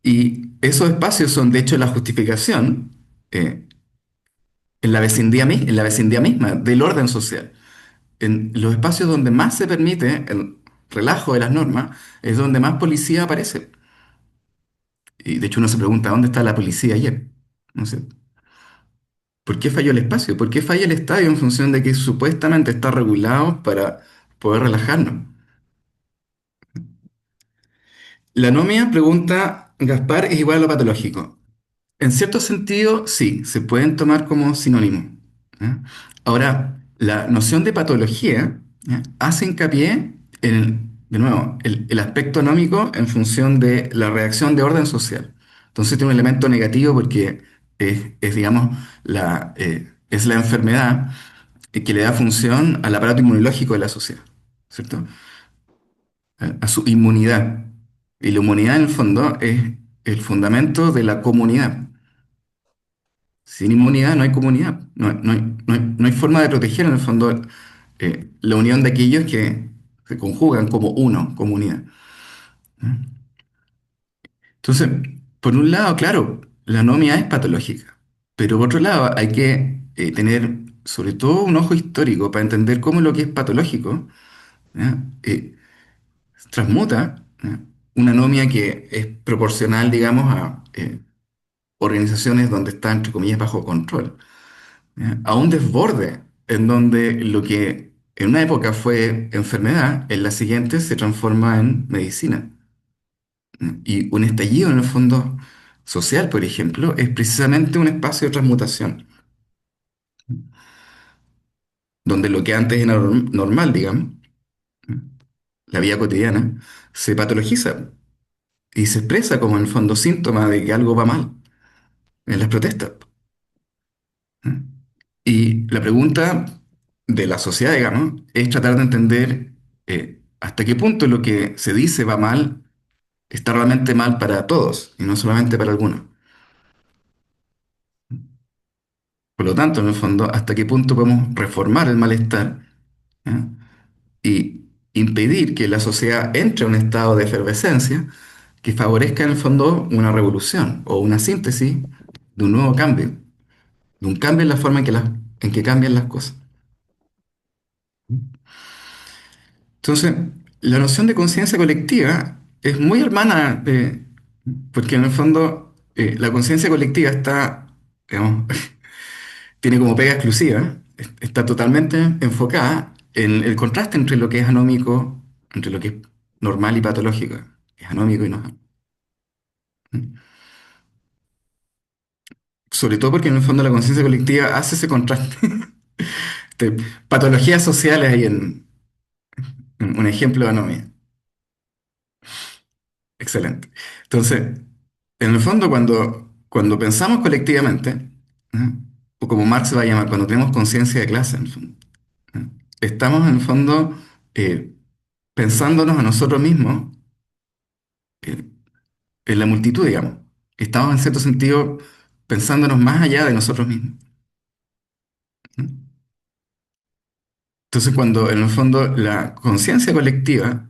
A: Y esos espacios son, de hecho, la justificación eh, en la vecindad misma del orden social. En los espacios donde más se permite el relajo de las normas es donde más policía aparece. Y de hecho uno se pregunta, ¿dónde está la policía ayer? No sé. ¿Por qué falló el espacio? ¿Por qué falla el estadio en función de que supuestamente está regulado para poder relajarnos? La anomia, pregunta Gaspar, es igual a lo patológico. En cierto sentido, sí, se pueden tomar como sinónimo. ¿Ya? Ahora, la noción de patología, ¿ya? Hace hincapié en, de nuevo, el aspecto anómico en función de la reacción de orden social. Entonces tiene un elemento negativo porque digamos, es la enfermedad que le da función al aparato inmunológico de la sociedad, ¿cierto? A su inmunidad. Y la inmunidad, en el fondo, es el fundamento de la comunidad. Sin inmunidad no hay comunidad, no hay forma de proteger en el fondo la unión de aquellos que se conjugan como uno, comunidad. Entonces, por un lado, claro, la anomia es patológica, pero por otro lado hay que tener sobre todo un ojo histórico para entender cómo lo que es patológico, ¿ya? Transmuta, ¿ya? Una anomia que es proporcional, digamos, a organizaciones donde está, entre comillas, bajo control. ¿Ya? A un desborde en donde lo que en una época fue enfermedad, en la siguiente se transforma en medicina. ¿Ya? Y un estallido en el fondo social, por ejemplo, es precisamente un espacio de transmutación, donde lo que antes era normal, digamos, ¿ya? La vida cotidiana, se patologiza y se expresa como en el fondo síntoma de que algo va mal en las protestas. ¿Ya? Y la pregunta de la sociedad, digamos, es tratar de entender hasta qué punto lo que se dice va mal está realmente mal para todos y no solamente para algunos. Por lo tanto, en el fondo, hasta qué punto podemos reformar el malestar, ¿ya? Y impedir que la sociedad entre a un estado de efervescencia que favorezca en el fondo una revolución o una síntesis de un nuevo cambio, de un cambio en la forma en que cambian las cosas. Entonces, la noción de conciencia colectiva es muy hermana, porque en el fondo la conciencia colectiva está, digamos, tiene como pega exclusiva, está totalmente enfocada en el contraste entre lo que es anómico, entre lo que es normal y patológico, es anómico y no. Sobre todo porque en el fondo la conciencia colectiva hace ese contraste. Este, patologías sociales ahí en un ejemplo de anomia. Excelente. Entonces, en el fondo, cuando pensamos colectivamente, ¿no? O como Marx va a llamar, cuando tenemos conciencia de clase, en el fondo, ¿no? Estamos en el fondo eh, pensándonos a nosotros mismos eh, en la multitud, digamos. Estamos en cierto sentido pensándonos más allá de nosotros mismos, ¿no? Entonces, cuando en el fondo la conciencia colectiva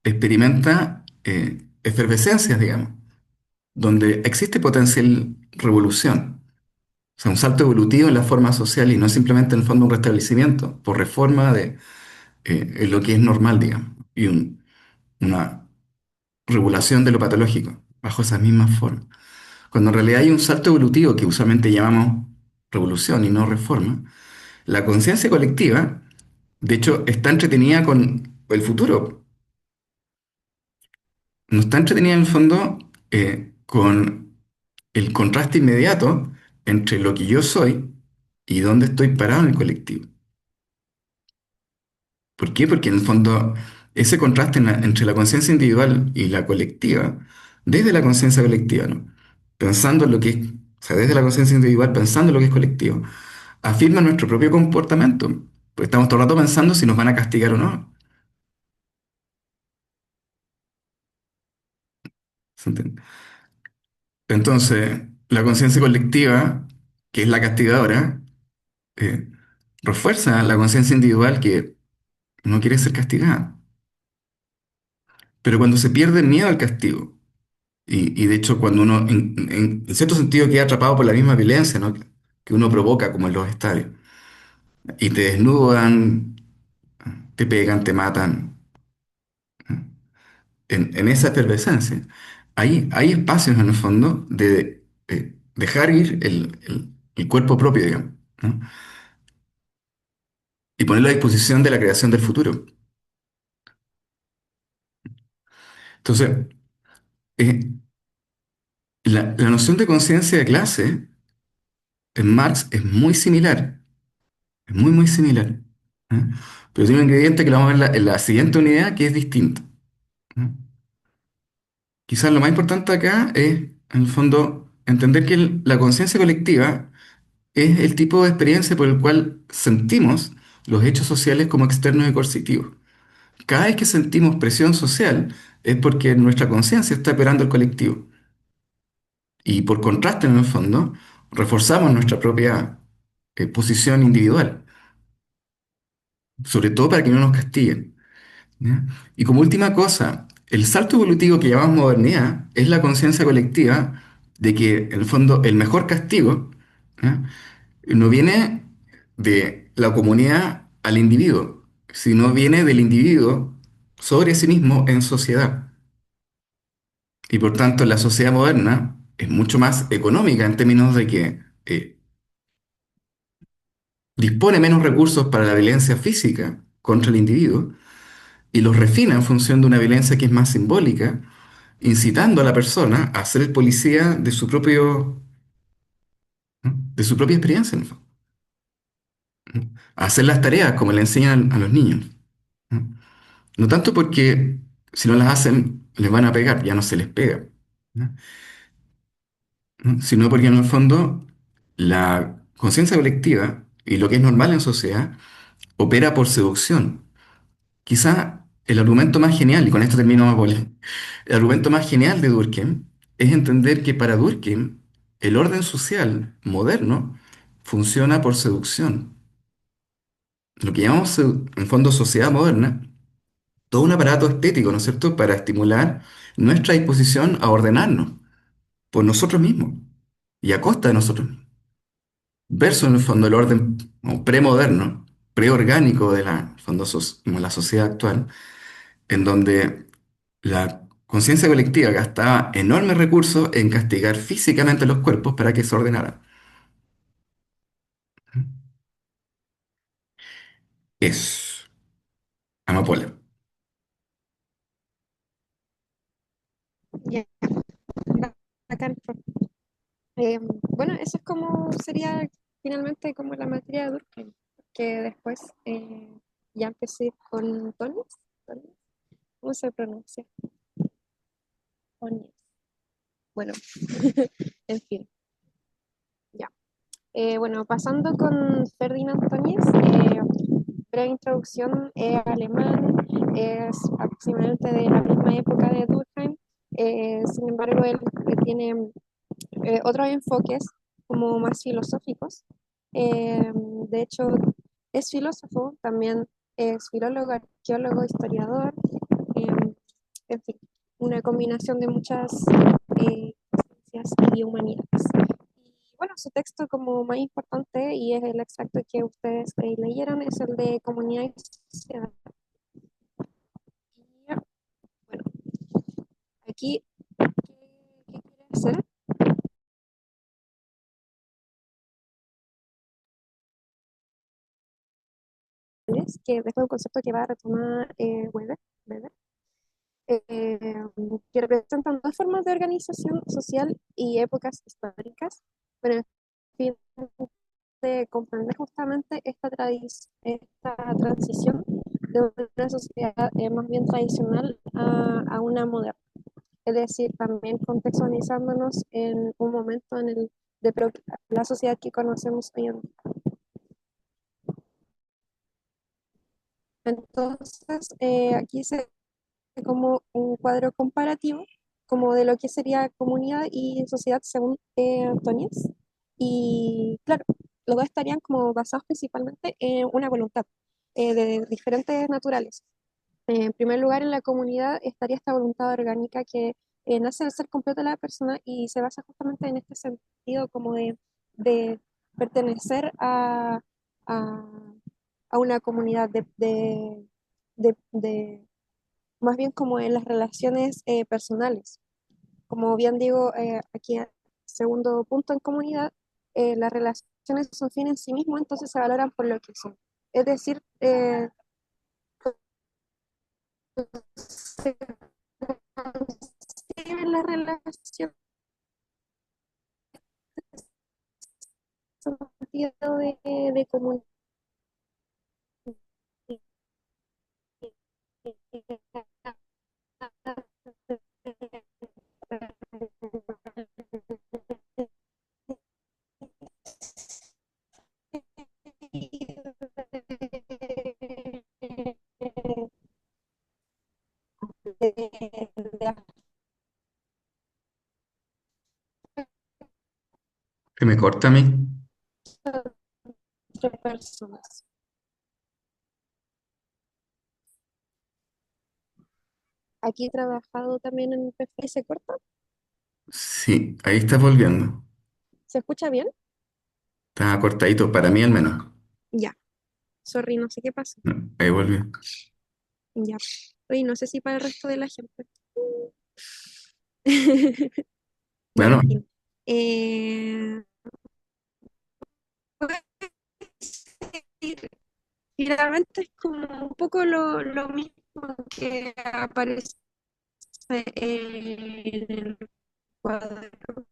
A: experimenta efervescencias, digamos, donde existe potencial revolución. O sea, un salto evolutivo en la forma social y no simplemente en el fondo un restablecimiento por reforma de en lo que es normal, digamos, y una regulación de lo patológico bajo esas mismas formas. Cuando en realidad hay un salto evolutivo que usualmente llamamos revolución y no reforma, la conciencia colectiva, de hecho, está entretenida con el futuro. No está entretenida en el fondo con el contraste inmediato entre lo que yo soy y dónde estoy parado en el colectivo. ¿Por qué? Porque en el fondo ese contraste entre la conciencia individual y la colectiva, desde la conciencia colectiva, ¿no? Pensando en lo que es, o sea, desde la conciencia individual, pensando en lo que es colectivo, afirma nuestro propio comportamiento. Pues estamos todo el rato pensando si nos van a castigar o no. ¿Se entiende? Entonces, la conciencia colectiva, que es la castigadora, eh, refuerza la conciencia individual que no quiere ser castigada. Pero cuando se pierde el miedo al castigo, y de hecho cuando uno en cierto sentido queda atrapado por la misma violencia, ¿no? que uno provoca como en los estadios, y te desnudan, te pegan, te matan, en esa efervescencia, hay espacios en el fondo de dejar ir el cuerpo propio, digamos, ¿no? Y ponerlo a disposición de la creación del futuro. Entonces, eh, la noción de conciencia de clase en Marx es muy similar, es muy, muy similar. ¿Eh? Pero tiene un ingrediente que lo vamos a ver en la siguiente unidad que es distinto. ¿Eh? Quizás lo más importante acá es, en el fondo, entender que la conciencia colectiva es el tipo de experiencia por el cual sentimos los hechos sociales como externos y coercitivos. Cada vez que sentimos presión social es porque nuestra conciencia está operando el colectivo. Y por contraste, en el fondo, reforzamos nuestra propia posición individual, sobre todo para que no nos castiguen. ¿Ya? Y como última cosa, el salto evolutivo que llamamos modernidad es la conciencia colectiva de que, en el fondo, el mejor castigo, ¿ya? No viene de la comunidad al individuo, sino viene del individuo sobre sí mismo en sociedad. Y por tanto, la sociedad moderna es mucho más económica en términos de que dispone menos recursos para la violencia física contra el individuo y los refina en función de una violencia que es más simbólica, incitando a la persona a ser el policía de su propio, ¿no? de su propia experiencia, en el fondo, ¿no? A hacer las tareas como le enseñan a los niños, ¿no? No tanto porque si no las hacen les van a pegar, ya no se les pega, ¿no? ¿No? Sino porque en el fondo la conciencia colectiva y lo que es normal en sociedad opera por seducción. Quizá el argumento más genial, y con esto termino, Poli, el argumento más genial de Durkheim es entender que para Durkheim el orden social moderno funciona por seducción. Lo que llamamos en fondo sociedad moderna, todo un aparato estético, ¿no es cierto?, para estimular nuestra disposición a ordenarnos por nosotros mismos y a costa de nosotros mismos. Verso en el fondo el orden como premoderno, preorgánico de la, en fondo, como la sociedad actual, en donde la conciencia colectiva gastaba enormes recursos en castigar físicamente los cuerpos para que se ordenaran. Es amapola.
B: Ya, bacán. Bueno, eso es como sería finalmente como la materia de Durkheim, que después ya empecé con Tonies, Tonies, ¿cómo se pronuncia? Tonies. Bueno, en fin, ya. Bueno, pasando con Ferdinand Tönnies, breve introducción, alemán, es aproximadamente de la misma época de Durkheim, sin embargo, él tiene otros enfoques como más filosóficos. De hecho, es filósofo, también es filólogo, arqueólogo, historiador, en fin, una combinación de muchas ciencias y humanidades. bueno, su texto como más importante, y es el extracto que ustedes leyeron, es el de Comunidad y Sociedad. Y, bueno, aquí, ¿qué quiere hacer? Es que después un concepto que va a retomar Weber, eh, que representan dos formas de organización social y épocas históricas, pero en fin de comprender justamente esta transición de una sociedad más bien tradicional a una moderna. Es decir, también contextualizándonos en un momento en el de la sociedad que conocemos hoy en día. Entonces, aquí se ve como un cuadro comparativo, como de lo que sería comunidad y sociedad según Antonius. Y claro, los dos estarían como basados principalmente en una voluntad de diferentes naturales. En primer lugar, en la comunidad estaría esta voluntad orgánica que nace del ser completo de la persona y se basa justamente en este sentido como de pertenecer a, a una comunidad, más bien como en las relaciones personales. Como bien digo, aquí segundo punto en comunidad, las relaciones son fin en sí mismo, entonces se valoran por lo que son. Es decir, se concibe la relación sentido de comunidad de
A: ¿Que me corta a mí?
B: entre personas. Aquí he trabajado también en PFS corta.
A: Sí, ahí estás volviendo.
B: ¿Se escucha bien?
A: Está cortadito, para mí al menos.
B: Ya. Sorry, no sé qué pasa.
A: No, ahí volvió.
B: Ya. Oye, no sé si para el resto de la gente. Bueno,
A: Bueno,
B: en fin. Eh, pues, finalmente es como un poco lo mismo que aparece en el cuadro.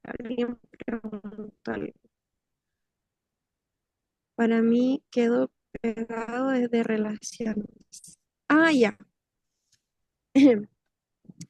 B: Alguien preguntó algo. Para mí quedó pegado desde relaciones. Ah, ya.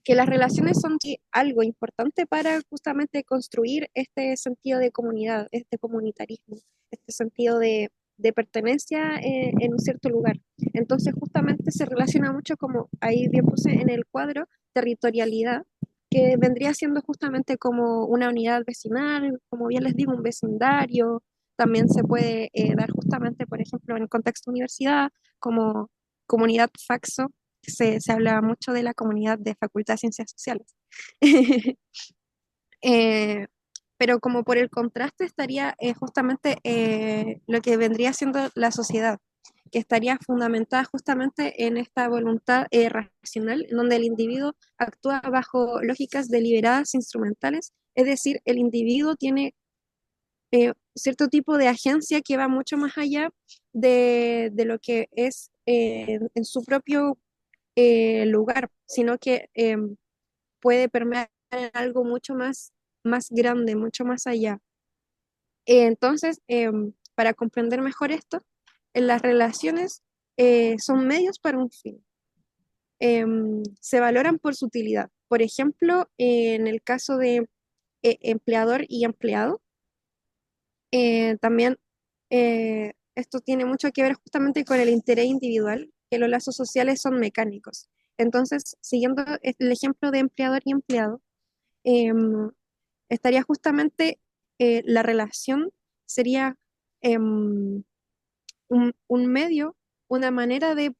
B: Que las relaciones son algo importante para justamente construir este sentido de comunidad, este comunitarismo, este sentido de pertenencia en un cierto lugar. Entonces justamente se relaciona mucho como, ahí bien puse en el cuadro, territorialidad, que vendría siendo justamente como una unidad vecinal, como bien les digo, un vecindario. También se puede dar justamente, por ejemplo, en el contexto universidad, como comunidad Faxo, se habla mucho de la comunidad de Facultad de Ciencias Sociales. Eh, pero como por el contraste estaría justamente lo que vendría siendo la sociedad, que estaría fundamentada justamente en esta voluntad racional, en donde el individuo actúa bajo lógicas deliberadas instrumentales, es decir, el individuo tiene cierto tipo de agencia que va mucho más allá de lo que es en su propio lugar, sino que puede permear en algo mucho más grande, mucho más allá. Entonces, para comprender mejor esto, las relaciones son medios para un fin. Se valoran por su utilidad. Por ejemplo, en el caso de empleador y empleado, también esto tiene mucho que ver justamente con el interés individual, que los lazos sociales son mecánicos. Entonces, siguiendo el ejemplo de empleador y empleado, em, estaría justamente la relación sería un medio, una manera de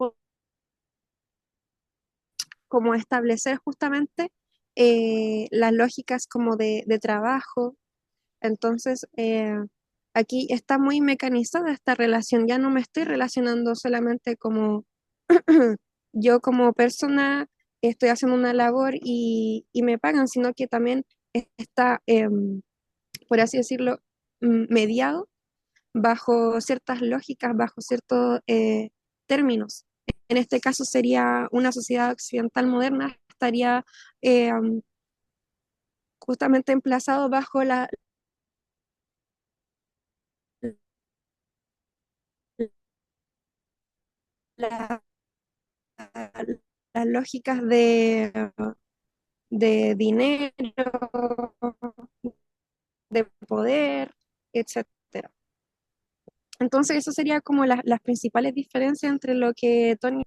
B: como establecer justamente las lógicas como de trabajo, Entonces, aquí está muy mecanizada esta relación, ya no me estoy relacionando solamente como yo como persona estoy haciendo una labor y me pagan, sino que también está, por así decirlo, mediado bajo ciertas lógicas, bajo ciertos términos. En este caso sería una sociedad occidental moderna, estaría justamente emplazado bajo la- las lógicas de dinero, de poder, etcétera. Entonces, eso sería como las principales diferencias entre lo que Tony...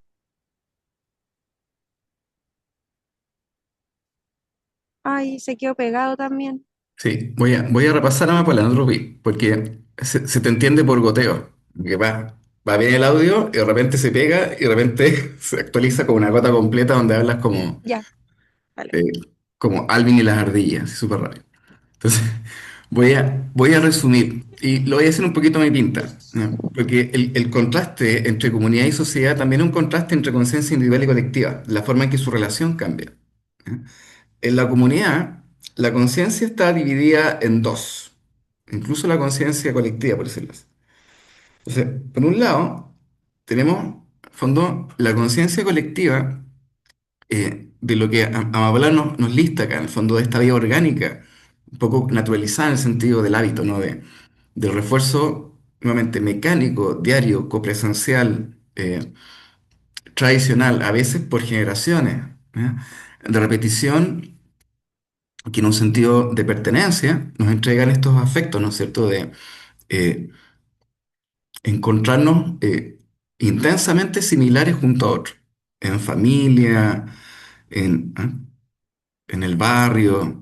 B: Ay, se quedó pegado también.
A: Sí, voy a repasar a Mapalan otro bit, porque se te entiende por goteo, que va bien el audio y de repente se pega y de repente se actualiza con una gota completa donde hablas
B: Ya, vale.
A: eh, como Alvin y las ardillas, así súper rápido. Entonces, voy a resumir y lo voy a hacer un poquito a mi pinta, ¿no? Porque el contraste entre comunidad y sociedad también es un contraste entre conciencia individual y colectiva, la forma en que su relación cambia. ¿Eh? En la comunidad, la conciencia está dividida en dos, incluso la conciencia colectiva, por decirlo así. Entonces, por un lado, tenemos, en fondo, la conciencia colectiva de lo que Amapola nos lista acá, en el fondo de esta vida orgánica, un poco naturalizada en el sentido del hábito, ¿no? Del refuerzo, nuevamente, mecánico, diario, copresencial, tradicional, a veces por generaciones, ¿eh? De repetición, que en un sentido de pertenencia nos entregan estos afectos, ¿no es cierto?, de eh, encontrarnos intensamente similares junto a otros, en familia, en el barrio,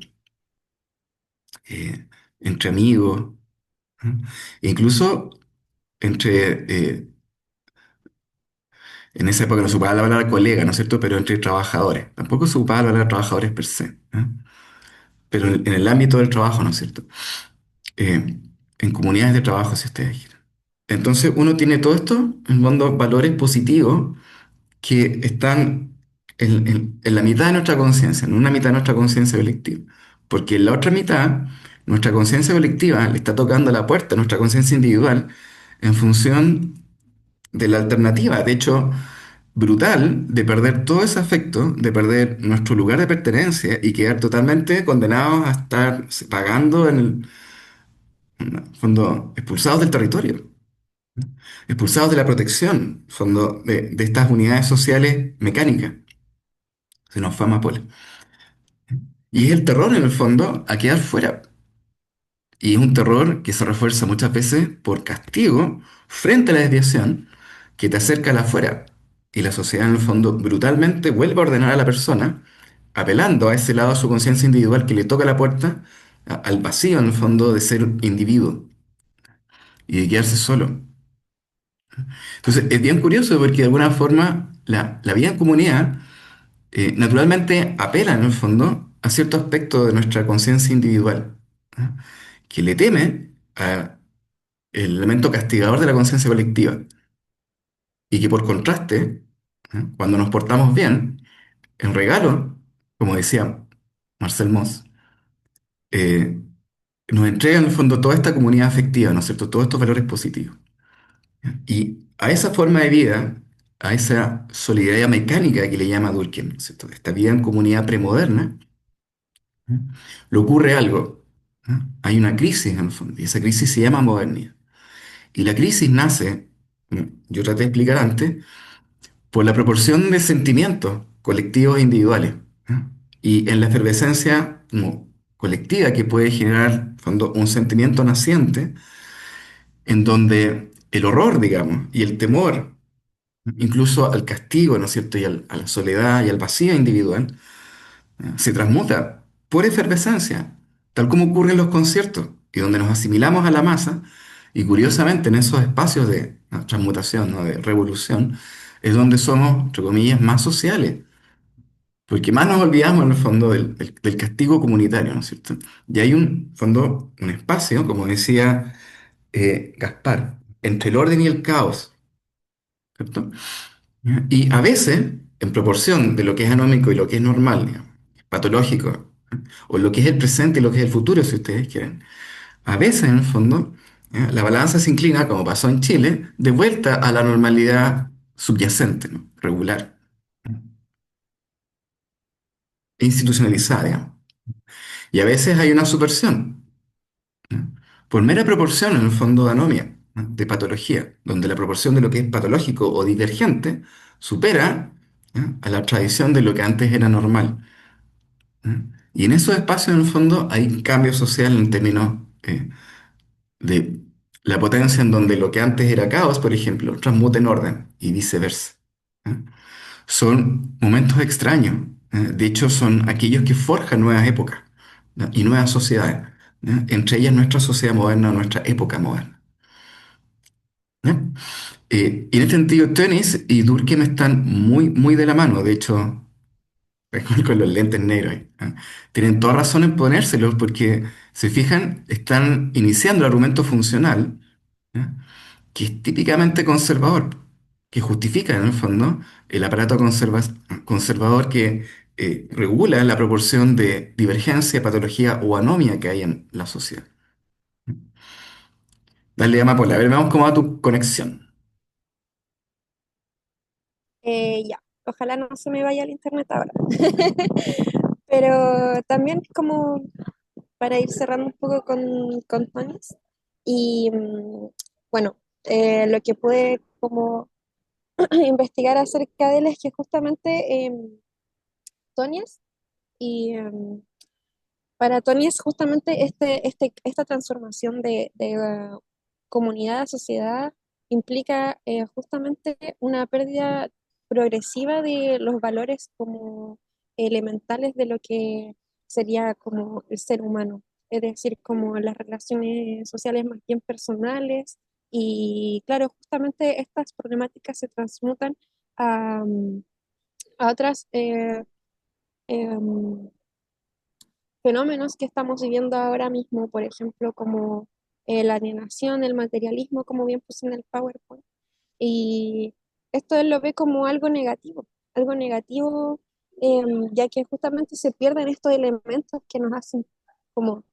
A: entre amigos, ¿eh? E incluso entre, en esa época no se ocupaba la palabra colega, ¿no es cierto?, pero entre trabajadores. Tampoco se ocupaba la palabra trabajadores per se, ¿eh? Pero en el ámbito del trabajo, ¿no es cierto? Eh, en comunidades de trabajo, si ustedes quieren. Entonces uno tiene todo esto, en fondo, valores positivos que están en la mitad de nuestra conciencia, en una mitad de nuestra conciencia colectiva. Porque en la otra mitad, nuestra conciencia colectiva le está tocando la puerta a nuestra conciencia individual en función de la alternativa. De hecho, brutal de perder todo ese afecto, de perder nuestro lugar de pertenencia y quedar totalmente condenados a estar pagando en el fondo, expulsados del territorio, expulsados de la protección, fondo, de estas unidades sociales mecánicas. Se nos fue Amapola. Y es el terror, en el fondo, a quedar fuera. Y es un terror que se refuerza muchas veces por castigo frente a la desviación que te acerca a la afuera. Y la sociedad, en el fondo, brutalmente vuelve a ordenar a la persona, apelando a ese lado de su conciencia individual que le toca la puerta, al vacío, en el fondo, de ser individuo y de quedarse solo. Entonces, es bien curioso porque de alguna forma la vida en comunidad naturalmente apela en el fondo a cierto aspecto de nuestra conciencia individual, ¿ah? Que le teme al elemento castigador de la conciencia colectiva y que por contraste, ¿ah? Cuando nos portamos bien, en regalo, como decía Marcel Mauss, eh, nos entrega en el fondo toda esta comunidad afectiva, ¿no es cierto? Todos estos valores positivos. Y a esa forma de vida, a esa solidaridad mecánica que le llama Durkheim, ¿no es cierto? Esta vida en comunidad premoderna, ¿eh? Le ocurre algo, ¿eh? Hay una crisis en el fondo, y esa crisis se llama modernidad. Y la crisis nace, yo traté de explicar antes, por la proporción de sentimientos colectivos e individuales, ¿eh? Y en la efervescencia como colectiva que puede generar, en el fondo, un sentimiento naciente, en donde el horror, digamos, y el temor, incluso al castigo, ¿no es cierto?, y a la soledad y al vacío individual, se transmuta por efervescencia, tal como ocurre en los conciertos, y donde nos asimilamos a la masa, y curiosamente en esos espacios de transmutación, ¿no?, de revolución, es donde somos, entre comillas, más sociales, Porque más nos olvidamos en el fondo del castigo comunitario, ¿no es cierto? Y hay un fondo, un espacio, como decía Gaspar, entre el orden y el caos, ¿cierto? ¿Ya? Y a veces, en proporción de lo que es anómico y lo que es normal, digamos, patológico, ¿eh? O lo que es el presente y lo que es el futuro, si ustedes quieren, a veces, en el fondo, ¿ya? La balanza se inclina, como pasó en Chile, de vuelta a la normalidad subyacente, ¿no? Regular, e institucionalizada, digamos. Y a veces hay una subversión, ¿no? Por mera proporción, en el fondo, de anomia, ¿no? De patología, donde la proporción de lo que es patológico o divergente supera, ¿ya? A la tradición de lo que antes era normal, ¿no? Y en esos espacios, en el fondo, hay cambio social en términos de la potencia en donde lo que antes era caos, por ejemplo, transmuta en orden y viceversa, ¿no? Son momentos extraños. De hecho, son aquellos que forjan nuevas épocas, ¿no? Y nuevas sociedades, ¿no? Entre ellas nuestra sociedad moderna, nuestra época moderna, ¿no? Y en este sentido, Tönnies y Durkheim están muy, muy de la mano. De hecho, con los lentes negros, ¿eh? Tienen toda razón en ponérselos porque, se fijan, están iniciando el argumento funcional, ¿eh? Que es típicamente conservador, que justifica en el fondo el aparato conservador que regula la proporción de divergencia, patología o anomia que hay en la sociedad. Dale, Amapola, a ver, veamos cómo va tu conexión.
B: Ya, ojalá no se me vaya el internet ahora. Pero también como para ir cerrando un poco con Tonis. Y bueno, lo que pude como investigar acerca de él es que justamente Tonies y para Tony es justamente esta transformación de comunidad a sociedad implica justamente una pérdida progresiva de los valores como elementales de lo que sería como el ser humano, es decir, como las relaciones sociales más bien personales y claro, justamente estas problemáticas se transmutan a otras em, fenómenos que estamos viviendo ahora mismo, por ejemplo, como la alienación, el materialismo, como bien puse en el PowerPoint. Y esto él lo ve como algo negativo, ya que justamente se pierden estos elementos que nos hacen como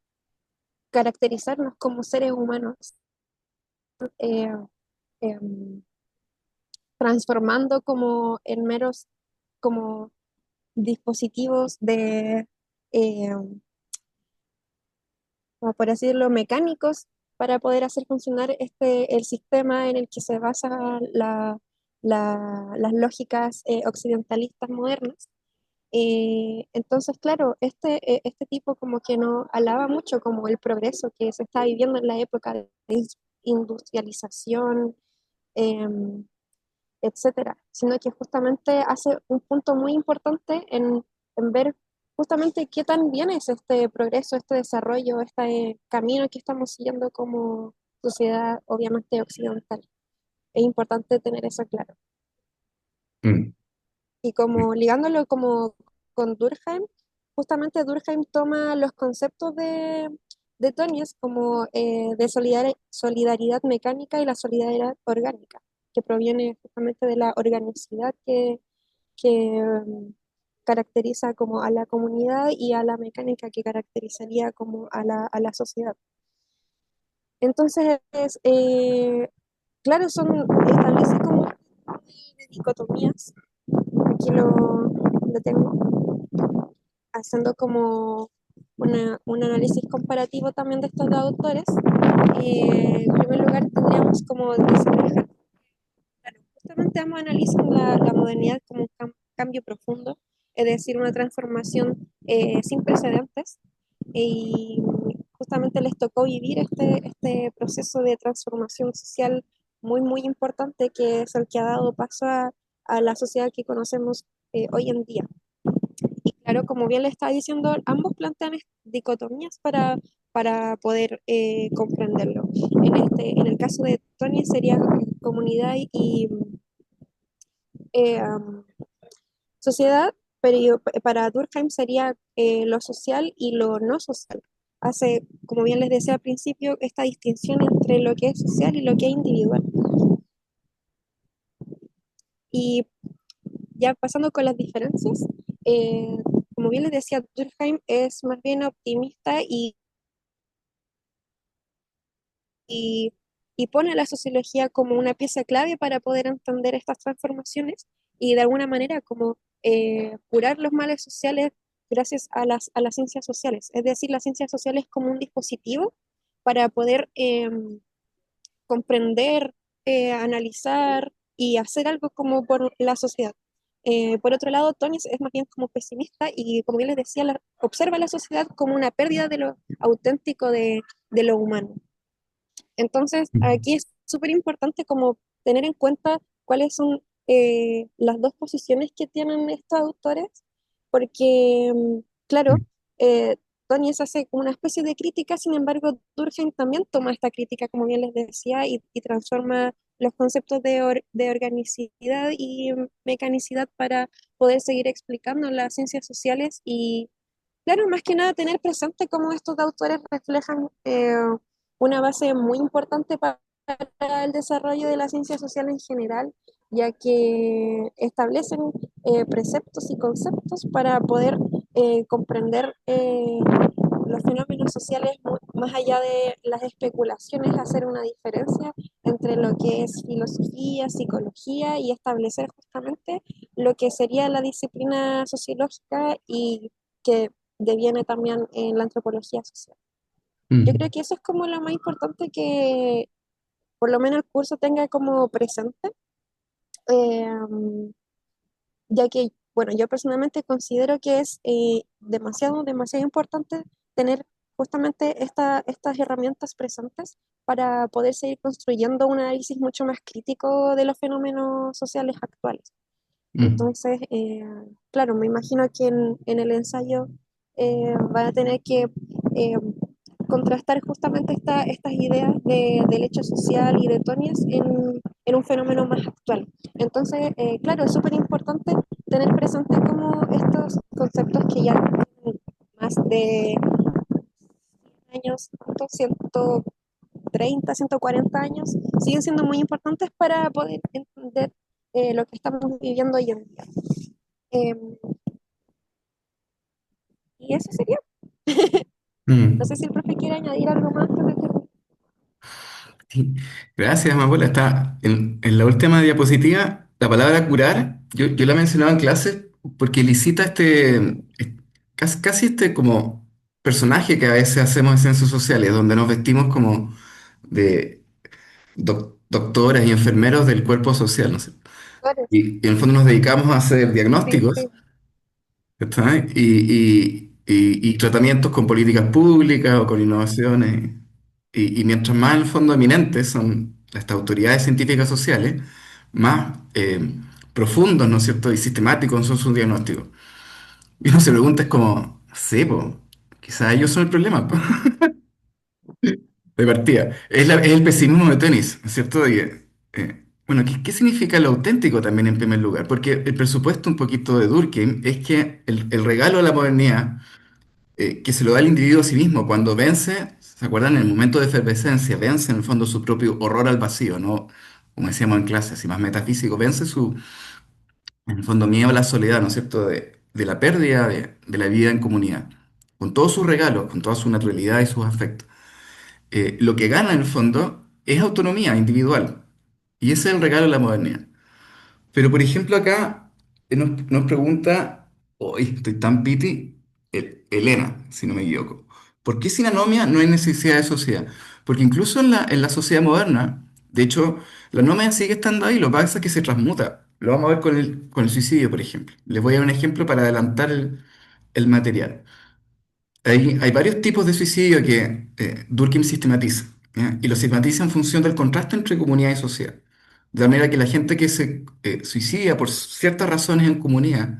B: caracterizarnos como seres humanos, eh, em, transformando como en meros como dispositivos de eh, como por así decirlo, mecánicos para poder hacer funcionar el sistema en el que se basan las lógicas occidentalistas modernas. Entonces, claro, este tipo como que no alaba mucho como el progreso que se está viviendo en la época de industrialización, em, etcétera, sino que justamente hace un punto muy importante en ver justamente qué tan bien es este progreso, este desarrollo, este camino que estamos siguiendo como sociedad, obviamente occidental. Es importante tener eso claro.
A: Mm.
B: Y como ligándolo como con Durkheim, justamente Durkheim toma los conceptos de Tönnies como de solidaridad mecánica y la solidaridad orgánica, que proviene justamente de la organicidad que caracteriza como a la comunidad y a la mecánica que caracterizaría como a la sociedad. Entonces, claro, establece como de dicotomías, aquí lo tengo, haciendo como un análisis comparativo también de estos dos autores. En primer lugar, tendríamos como desencajar, claro, justamente ambos analizan la modernidad como un cambio profundo, es decir, una transformación sin precedentes, y justamente les tocó vivir este proceso de transformación social muy, muy importante que es el que ha dado paso a la sociedad que conocemos hoy en día. Y claro, como bien le estaba diciendo, ambos plantean dicotomías para poder comprenderlo. En el caso de Tony sería comunidad y sociedad, pero para Durkheim sería lo social y lo no social. Hace, como bien les decía al principio, esta distinción entre lo que es social y lo que es individual. Y ya pasando con las diferencias, eh, como bien les decía, Durkheim es más bien optimista y, y pone a la sociología como una pieza clave para poder entender estas transformaciones y de alguna manera como curar los males sociales gracias a las ciencias sociales. Es decir, las ciencias sociales como un dispositivo para poder comprender, analizar y hacer algo como por la sociedad. Por otro lado, Tony es más bien como pesimista y, como bien les decía, observa la sociedad como una pérdida de lo auténtico de lo humano. Entonces, aquí es súper importante como tener en cuenta cuáles son las dos posiciones que tienen estos autores, porque, claro, eh, Tonies hace como una especie de crítica, sin embargo, Durkheim también toma esta crítica, como bien les decía, y transforma los conceptos de organicidad y mecanicidad para poder seguir explicando las ciencias sociales y, claro, más que nada tener presente cómo estos autores reflejan una base muy importante para el desarrollo de la ciencia social en general, ya que establecen preceptos y conceptos para poder comprender los fenómenos sociales más allá de las especulaciones, hacer una diferencia entre lo que es filosofía, psicología y establecer justamente lo que sería la disciplina sociológica y que deviene también en la antropología social. Yo creo
A: Mm,
B: que eso es como lo más importante que por lo menos el curso tenga como presente, eh, ya que, bueno, yo personalmente considero que es demasiado importante tener justamente estas herramientas presentes para poder seguir construyendo un análisis mucho más crítico de los fenómenos sociales actuales.
A: mm,
B: Entonces, claro, me imagino que en el ensayo van a tener que eh, contrastar justamente estas ideas del hecho social y de Tonies en un fenómeno más actual. Entonces, claro, es súper importante tener presente cómo estos conceptos que ya tienen más de años, ¿cuántos? 130, 140 años, siguen siendo muy importantes para poder entender lo que estamos viviendo hoy en día. Eh, y eso sería. No sé
A: mm.
B: si el profe quiere añadir algo más.
A: Sí. Gracias, Manuela. Está en la última diapositiva, la palabra curar, yo la mencionaba en clase porque licita casi este como personaje que a veces hacemos en ciencias sociales, donde nos vestimos como de doctoras y enfermeros del cuerpo social, ¿no sé?
B: Doctores.
A: Y en el fondo nos dedicamos a hacer
B: Sí,
A: diagnósticos,
B: sí,
A: ¿cachai? Y tratamientos con políticas públicas o con innovaciones. Y mientras más en el fondo eminentes son estas autoridades científicas sociales, más profundos, ¿no es cierto? Y sistemáticos son sus diagnósticos. Y uno se pregunta, es como, no sé, po, quizás ellos son el problema, po, de partida. Es el pesimismo de tenis, ¿no es cierto? Bueno, ¿qué significa lo auténtico también en primer lugar? Porque el presupuesto un poquito de Durkheim es que el regalo de la modernidad que se lo da al individuo a sí mismo cuando vence, ¿se acuerdan? En el momento de efervescencia, vence en el fondo su propio horror al vacío, ¿no? Como decíamos en clase, así más metafísico, vence en el fondo, miedo a la soledad, ¿no es cierto? De la pérdida de la vida en comunidad, con todos sus regalos, con toda su naturalidad y sus afectos. Lo que gana en el fondo es autonomía individual, y ese es el regalo de la modernidad. Pero, por ejemplo, acá nos pregunta, hoy estoy tan piti, Elena, si no me equivoco, ¿por qué sin anomia no hay necesidad de sociedad? Porque incluso en la sociedad moderna, de hecho, la anomia sigue estando ahí, lo que pasa es que se transmuta. Lo vamos a ver con el suicidio, por ejemplo. Les voy a dar un ejemplo para adelantar el material. Hay varios tipos de suicidio que Durkheim sistematiza, ¿ya? Y lo sistematiza en función del contraste entre comunidad y sociedad. De manera que la gente que se suicida por ciertas razones en comunidad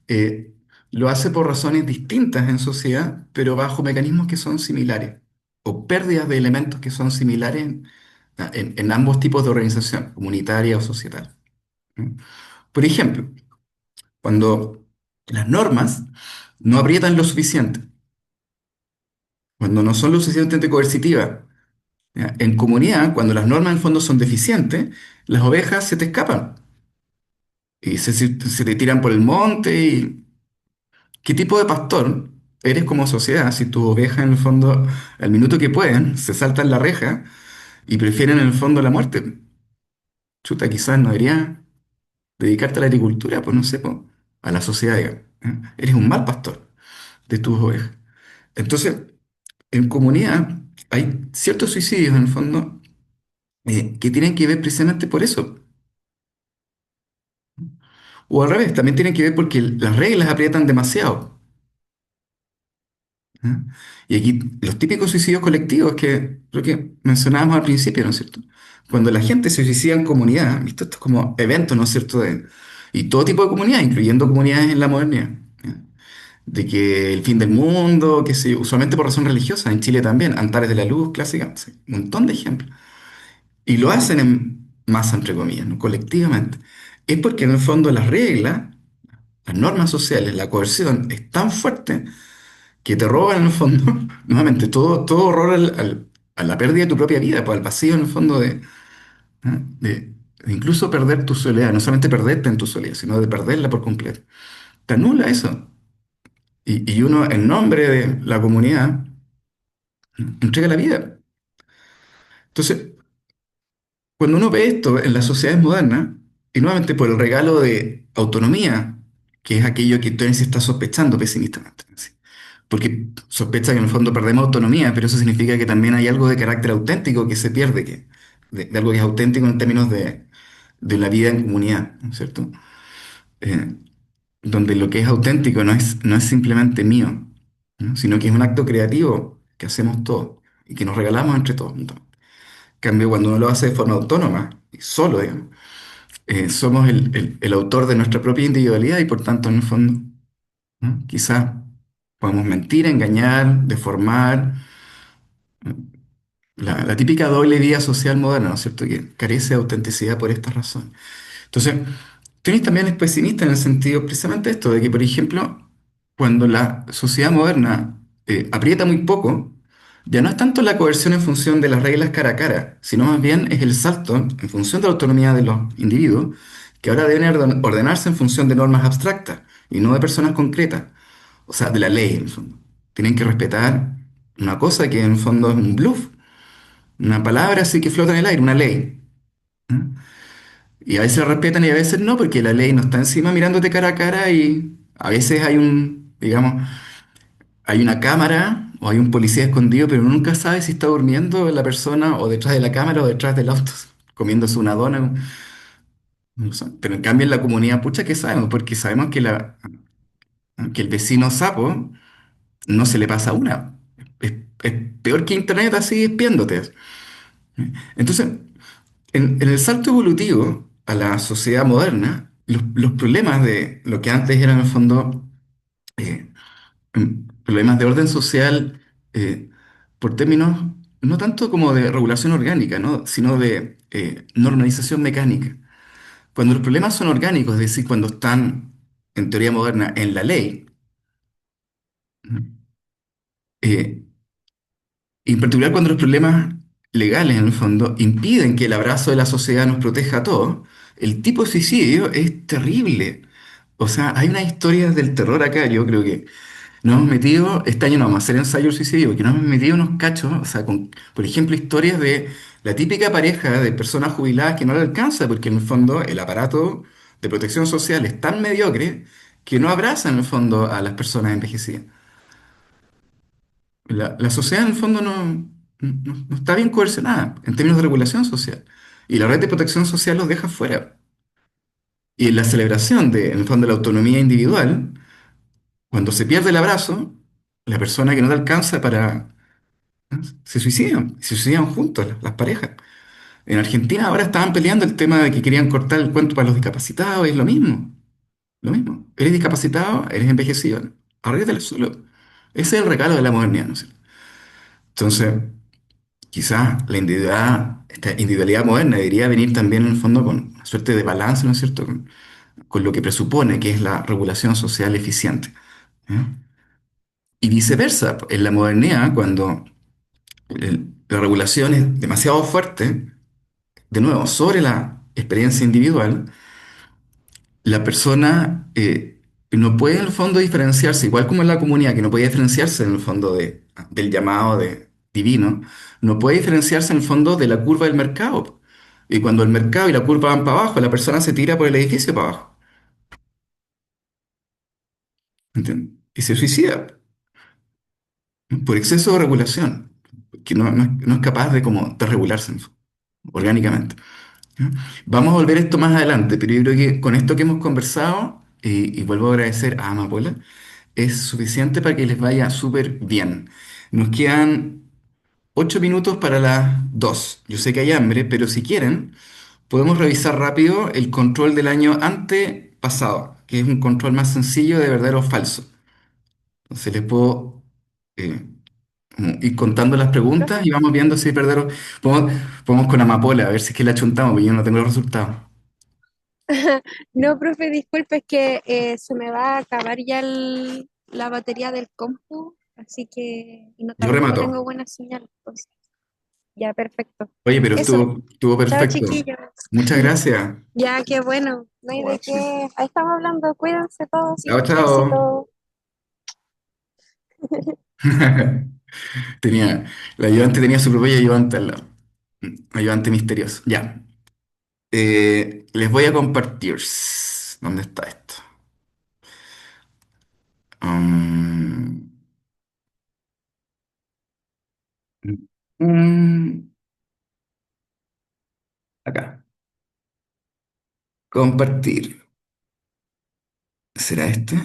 A: eh, lo hace por razones distintas en sociedad, pero bajo mecanismos que son similares, o pérdidas de elementos que son similares en ambos tipos de organización, comunitaria o societal. ¿Mm? Por ejemplo, cuando Las normas no aprietan lo suficiente, cuando no son lo suficientemente coercitivas. ¿Ya? En comunidad, cuando las normas en el fondo son deficientes, las ovejas se te escapan y se te tiran por el monte. Y ¿qué tipo de pastor eres como sociedad si tus ovejas en el fondo, al minuto que pueden, se saltan la reja y prefieren en el fondo la muerte? Chuta, quizás no deberías dedicarte a la agricultura, pues no sé, pues, a la sociedad, digamos, ¿eh? Eres un mal pastor de tus ovejas. Entonces, en comunidad hay ciertos suicidios en el fondo que tienen que ver precisamente por eso. O al revés, también tienen que ver porque las reglas aprietan demasiado. ¿Eh? Y aquí los típicos suicidios colectivos que creo que mencionábamos al principio, ¿no es cierto? Cuando la gente se suicida en comunidad, ¿visto? Esto es como eventos, ¿no es cierto? Y todo tipo de comunidad, incluyendo comunidades en la modernidad. ¿Eh? De que el fin del mundo, que se, usualmente por razón religiosa, en Chile también, Antares de la Luz, clásica, sí, un montón de ejemplos. Y lo hacen en masa, entre comillas, ¿no? Colectivamente. Es porque en el fondo las reglas, las normas sociales, la coerción es tan fuerte que te roban en el fondo, nuevamente, todo horror a la pérdida de tu propia vida, pues al vacío en el fondo ¿eh? De incluso perder tu soledad, no solamente perderte en tu soledad, sino de perderla por completo. Te anula eso. Y uno, en nombre de la comunidad, entrega la vida. Entonces, cuando uno ve esto en las sociedades modernas, y nuevamente por el regalo de autonomía, que es aquello que tú se está sospechando pesimistamente, ¿sí? Porque sospecha que en el fondo perdemos autonomía, pero eso significa que también hay algo de carácter auténtico que se pierde, de algo que es auténtico en términos de la vida en comunidad, ¿no es cierto? Eh, donde lo que es auténtico no es simplemente mío, ¿no? Sino que es un acto creativo que hacemos todos y que nos regalamos entre todos. En cambio, cuando uno lo hace de forma autónoma y solo, digamos, somos el autor de nuestra propia individualidad y por tanto, en el fondo, ¿no? Quizás podemos mentir, engañar, deformar, la típica doble vía social moderna, ¿no es cierto?, que carece de autenticidad por esta razón. Entonces, Turing también es pesimista en el sentido precisamente esto, de que, por ejemplo, cuando la sociedad moderna aprieta muy poco, ya no es tanto la coerción en función de las reglas cara a cara, sino más bien es el salto en función de la autonomía de los individuos, que ahora deben ordenarse en función de normas abstractas y no de personas concretas, o sea, de la ley, en el fondo. Tienen que respetar una cosa que en el fondo es un bluff, una palabra así que flota en el aire, una ley. ¿Eh? Y a veces la respetan y a veces no, porque la ley no está encima mirándote cara a cara y a veces hay digamos, hay una cámara o hay un policía escondido, pero uno nunca sabe si está durmiendo la persona o detrás de la cámara o detrás del auto, comiéndose una dona. No sé. Pero en cambio en la comunidad, pucha, ¿qué sabemos? Porque sabemos que el vecino sapo no se le pasa una. Es peor que internet así espiándote. Entonces, en el salto evolutivo a la sociedad moderna, los problemas de lo que antes eran en el fondo eh, problemas de orden social por términos no tanto como de regulación orgánica, ¿no? Sino de normalización mecánica. Cuando los problemas son orgánicos, es decir, cuando están en teoría moderna en la ley, eh, y en particular cuando los problemas legales, en el fondo, impiden que el abrazo de la sociedad nos proteja a todos, el tipo de suicidio es terrible. O sea, hay unas historias del terror acá, yo creo que nos hemos metido, este año no vamos a hacer ensayo del suicidio, porque nos hemos metido unos cachos, o sea, con, por ejemplo, historias de la típica pareja de personas jubiladas que no le alcanza, porque en el fondo el aparato de protección social es tan mediocre que no abraza en el fondo a las personas envejecidas. La sociedad en el fondo no está bien coercionada en términos de regulación social. Y la red de protección social los deja fuera. Y en la celebración de, en el fondo, la autonomía individual, cuando se pierde el abrazo, la persona que no te alcanza se suicidan juntos las parejas. En Argentina ahora estaban peleando el tema de que querían cortar el cuento para los discapacitados, es lo mismo, lo mismo. Eres discapacitado, eres envejecido, arréglate solo. Ese es el regalo de la modernidad, ¿no es cierto? Entonces, quizás esta individualidad moderna debería venir también en el fondo con una suerte de balance, ¿no es cierto? con lo que presupone que es la regulación social eficiente. ¿Ya? Y viceversa, en la modernidad, cuando la regulación es demasiado fuerte, de nuevo, sobre la experiencia individual, la persona no puede en el fondo diferenciarse, igual como en la comunidad, que no puede diferenciarse en el fondo del llamado de divino, no puede diferenciarse en el fondo de la curva del mercado. Y cuando el mercado y la curva van para abajo, la persona se tira por el edificio para abajo. ¿Entiendes? Y se suicida por exceso de regulación, que no es capaz de como de regularse orgánicamente. ¿Ya? Vamos a volver a esto más adelante, pero yo creo que con esto que hemos conversado, y vuelvo a agradecer a Amapola, es suficiente para que les vaya súper bien. Nos quedan 8 minutos para las 2. Yo sé que hay hambre, pero si quieren, podemos revisar rápido el control del año antepasado, que es un control más sencillo de verdadero o falso. Entonces les puedo eh, ir contando las preguntas
B: Profe.
A: y vamos viendo si es verdadero. Podemos, podemos con Amapola, a ver si es que la chuntamos, porque yo no tengo los resultados.
B: No, profe, disculpe, es que se me va a acabar ya la batería del compu, así que y no,
A: Yo
B: tampoco
A: remato.
B: tengo buena señal, entonces ya, perfecto.
A: Oye, pero
B: Eso,
A: estuvo
B: chao
A: perfecto.
B: chiquillos.
A: Muchas gracias.
B: Ya, qué bueno, no hay de qué. Ahí estamos hablando, cuídense todos
A: Chao,
B: y
A: chao.
B: éxito.
A: La ayudante tenía su propio ayudante al lado. Ayudante misterioso. Ya. Les voy a compartir. ¿Dónde está esto? Mm, mm, acá. Compartir. ¿Será este?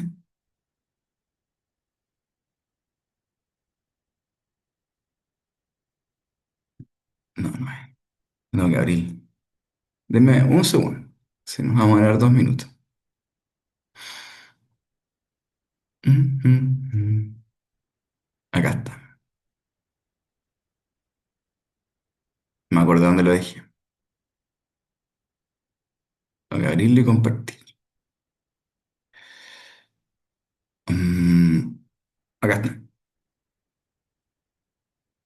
A: No, no es. No, Gabriel. Denme un segundo. Se nos vamos a dar 2 minutos. Mm, mm, mm. Acá está. Me acordé dónde lo dejé. A Gabriel y compartir. Mm, acá está.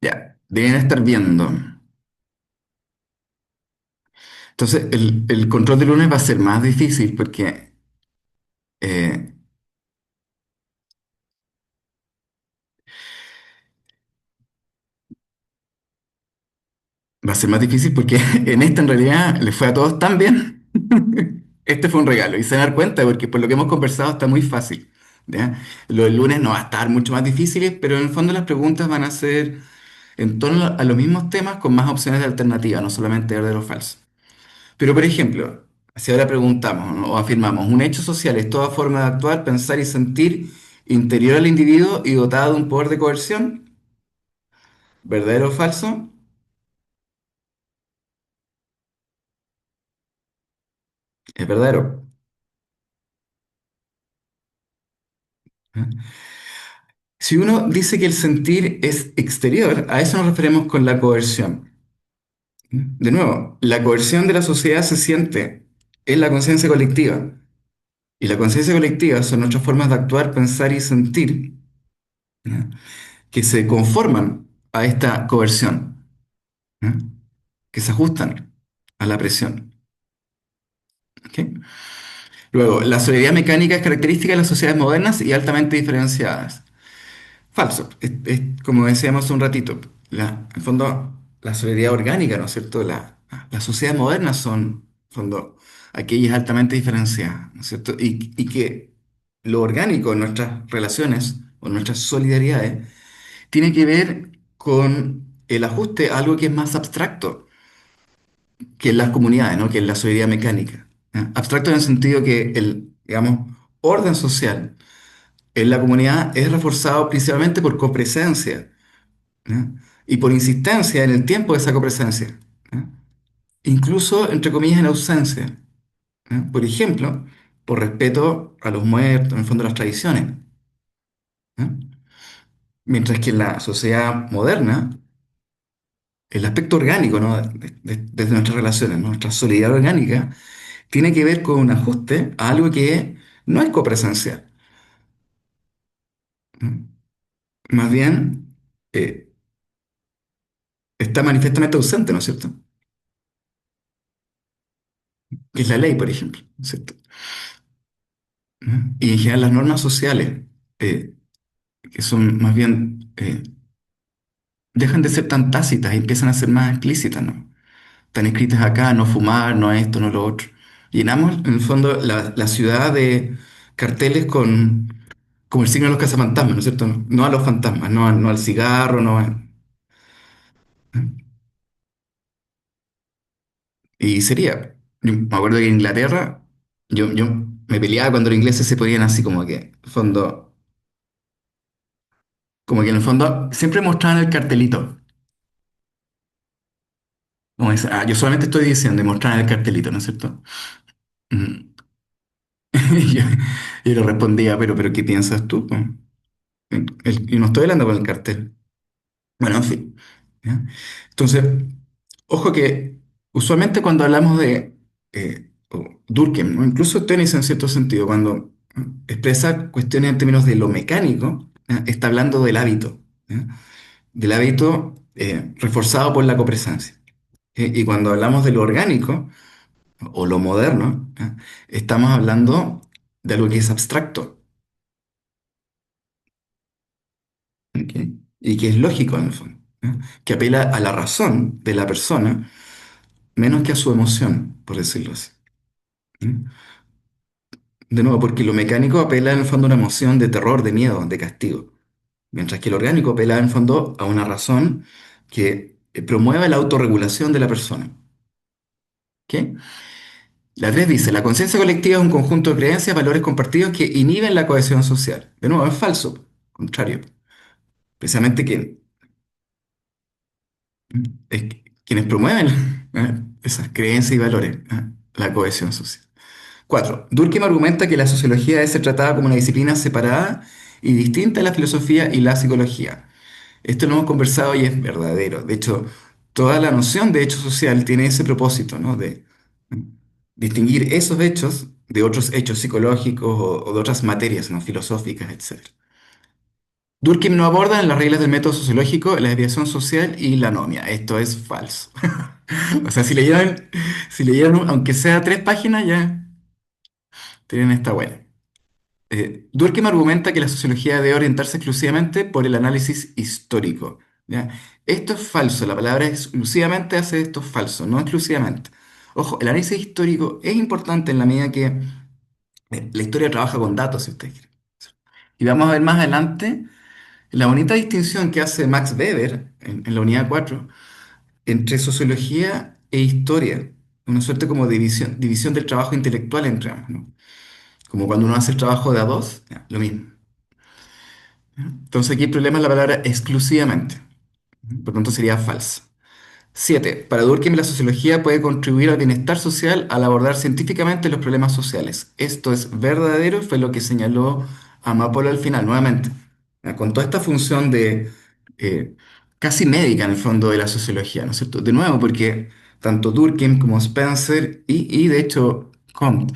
A: Ya. Deben estar viendo. Entonces, el control de lunes va a ser más difícil porque eh, va a ser más difícil porque en esta en realidad le fue a todos tan bien. Este fue un regalo y se dan cuenta porque por lo que hemos conversado está muy fácil. ¿Ya? Lo del lunes no va a estar mucho más difíciles, pero en el fondo las preguntas van a ser en torno a los mismos temas con más opciones de alternativa, no solamente verdadero o falso. Pero por ejemplo, si ahora preguntamos, ¿no? O afirmamos, un hecho social es toda forma de actuar, pensar y sentir interior al individuo y dotado de un poder de coerción, ¿verdadero o falso? Es verdadero. ¿Eh? Si uno dice que el sentir es exterior, a eso nos referimos con la coerción. De nuevo, la coerción de la sociedad se siente en la conciencia colectiva. Y la conciencia colectiva son nuestras formas de actuar, pensar y sentir, ¿ya? Que se conforman a esta coerción, ¿ya? Que se ajustan a la presión. ¿Ok? Luego, la solidaridad mecánica es característica de las sociedades modernas y altamente diferenciadas. Falso. Como decíamos hace un ratito, en el fondo, la solidaridad orgánica, ¿no es cierto? Las sociedades modernas son, en el fondo, aquellas altamente diferenciadas, ¿no es cierto? Y que lo orgánico en nuestras relaciones o en nuestras solidaridades tiene que ver con el ajuste a algo que es más abstracto que en las comunidades, ¿no? Que es la solidaridad mecánica. ¿Ya? Abstracto en el sentido que el, digamos, orden social en la comunidad es reforzado principalmente por copresencia, ¿ya? Y por insistencia en el tiempo de esa copresencia, ¿ya? Incluso, entre comillas, en ausencia, ¿ya? Por ejemplo, por respeto a los muertos, en el fondo, las tradiciones, ¿ya? Mientras que en la sociedad moderna, el aspecto orgánico, ¿no? Desde nuestras relaciones, ¿no? Nuestra solidaridad orgánica, tiene que ver con un ajuste a algo que no es copresencial. ¿No? Más bien, eh, está manifiestamente ausente, ¿no es cierto? Que es la ley, por ejemplo, ¿no es cierto? ¿No? Y en general las normas sociales, eh, que son más bien, dejan de ser tan tácitas y empiezan a ser más explícitas, ¿no? Están escritas acá, no fumar, no esto, no lo otro. Llenamos, en el fondo, la ciudad de carteles con, como el signo de los cazafantasmas, ¿no es cierto? No, no a los fantasmas, no al cigarro, no a... Y sería, yo me acuerdo que en Inglaterra, yo me peleaba cuando los ingleses se ponían así como que, en el fondo, como que en el fondo siempre mostraban el cartelito. Como dice, yo solamente estoy diciendo y mostraban el cartelito, ¿no es cierto? Mm. Y yo, y le respondía, pero ¿qué piensas tú, po? Y no estoy hablando con el cartel. Bueno, en fin. ¿Ya? Entonces, ojo que usualmente cuando hablamos de Durkheim, o incluso Tönnies en cierto sentido, cuando expresa cuestiones en términos de lo mecánico, ¿ya? Está hablando del hábito, ¿ya? Del hábito reforzado por la copresencia. Y cuando hablamos de lo orgánico o lo moderno, ¿ya? Estamos hablando de algo que es abstracto, ¿ok? Y que es lógico en el fondo, ¿ya? Que apela a la razón de la persona menos que a su emoción, por decirlo así. ¿Mm? De nuevo, porque lo mecánico apela en el fondo a una emoción de terror, de miedo, de castigo, mientras que lo orgánico apela en el fondo a una razón que promueva la autorregulación de la persona. ¿Ok? La 3 dice, la conciencia colectiva es un conjunto de creencias, valores compartidos que inhiben la cohesión social. De nuevo, es falso, contrario. Precisamente quienes promueven esas creencias y valores, la cohesión social. 4. Durkheim argumenta que la sociología debe ser tratada como una disciplina separada y distinta de la filosofía y la psicología. Esto lo hemos conversado y es verdadero. De hecho, toda la noción de hecho social tiene ese propósito, ¿no? De distinguir esos hechos de otros hechos psicológicos o de otras materias, ¿no? Filosóficas, etcétera. Durkheim no aborda en las reglas del método sociológico la desviación social y la anomia. Esto es falso. O sea, si leyeran, aunque sea 3 páginas, ya tienen esta buena. Durkheim argumenta que la sociología debe orientarse exclusivamente por el análisis histórico. ¿Ya? Esto es falso, la palabra exclusivamente hace esto falso, no exclusivamente. Ojo, el análisis histórico es importante en la medida que la historia trabaja con datos, si ustedes quieren. Y vamos a ver más adelante la bonita distinción que hace Max Weber en la unidad 4 entre sociología e historia. Una suerte como división del trabajo intelectual entre ambos, ¿no? Como cuando uno hace el trabajo de a dos, ya, lo mismo. Entonces aquí el problema es la palabra exclusivamente. Por lo tanto sería falsa. 7. Para Durkheim la sociología puede contribuir al bienestar social al abordar científicamente los problemas sociales. Esto es verdadero y fue lo que señaló Amápola al final, nuevamente. Con toda esta función de eh, casi médica en el fondo de la sociología, ¿no es cierto? De nuevo, porque tanto Durkheim como Spencer y de hecho Comte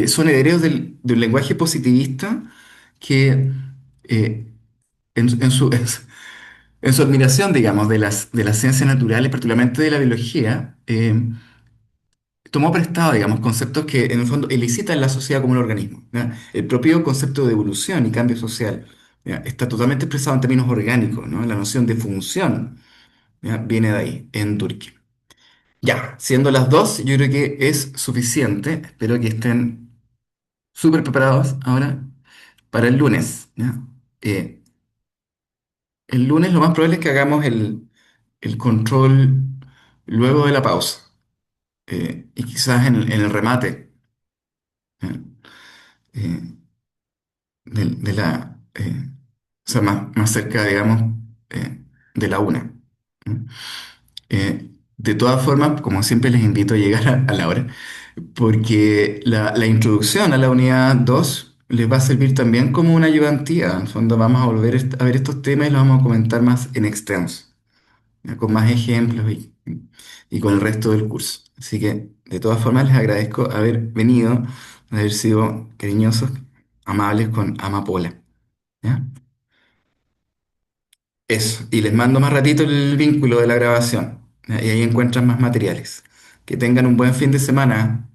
A: son herederos de un lenguaje positivista que eh, en su admiración, digamos, de las ciencias naturales, particularmente de la biología, tomó prestado, digamos, conceptos que en el fondo elicitan la sociedad como un organismo. ¿Ya? El propio concepto de evolución y cambio social, ¿ya? Está totalmente expresado en términos orgánicos, ¿no? La noción de función, ¿ya? Viene de ahí, en Durkheim. Ya, siendo las dos, yo creo que es suficiente. Espero que estén súper preparados ahora para el lunes, ¿ya? Eh, el lunes lo más probable es que hagamos el control luego de la pausa y quizás en el remate eh, eh, o sea, más cerca, digamos, de la una. ¿No? De todas formas, como siempre les invito a llegar a la hora, porque la introducción a la unidad 2 les va a servir también como una ayudantía. En el fondo vamos a volver a ver estos temas y los vamos a comentar más en extenso, ¿ya? Con más ejemplos y con el resto del curso. Así que De todas formas, les agradezco haber venido, haber sido cariñosos, amables con Amapola. ¿Ya? Eso. Y les mando más ratito el vínculo de la grabación. ¿Ya? Y ahí encuentran más materiales. Que tengan un buen fin de semana.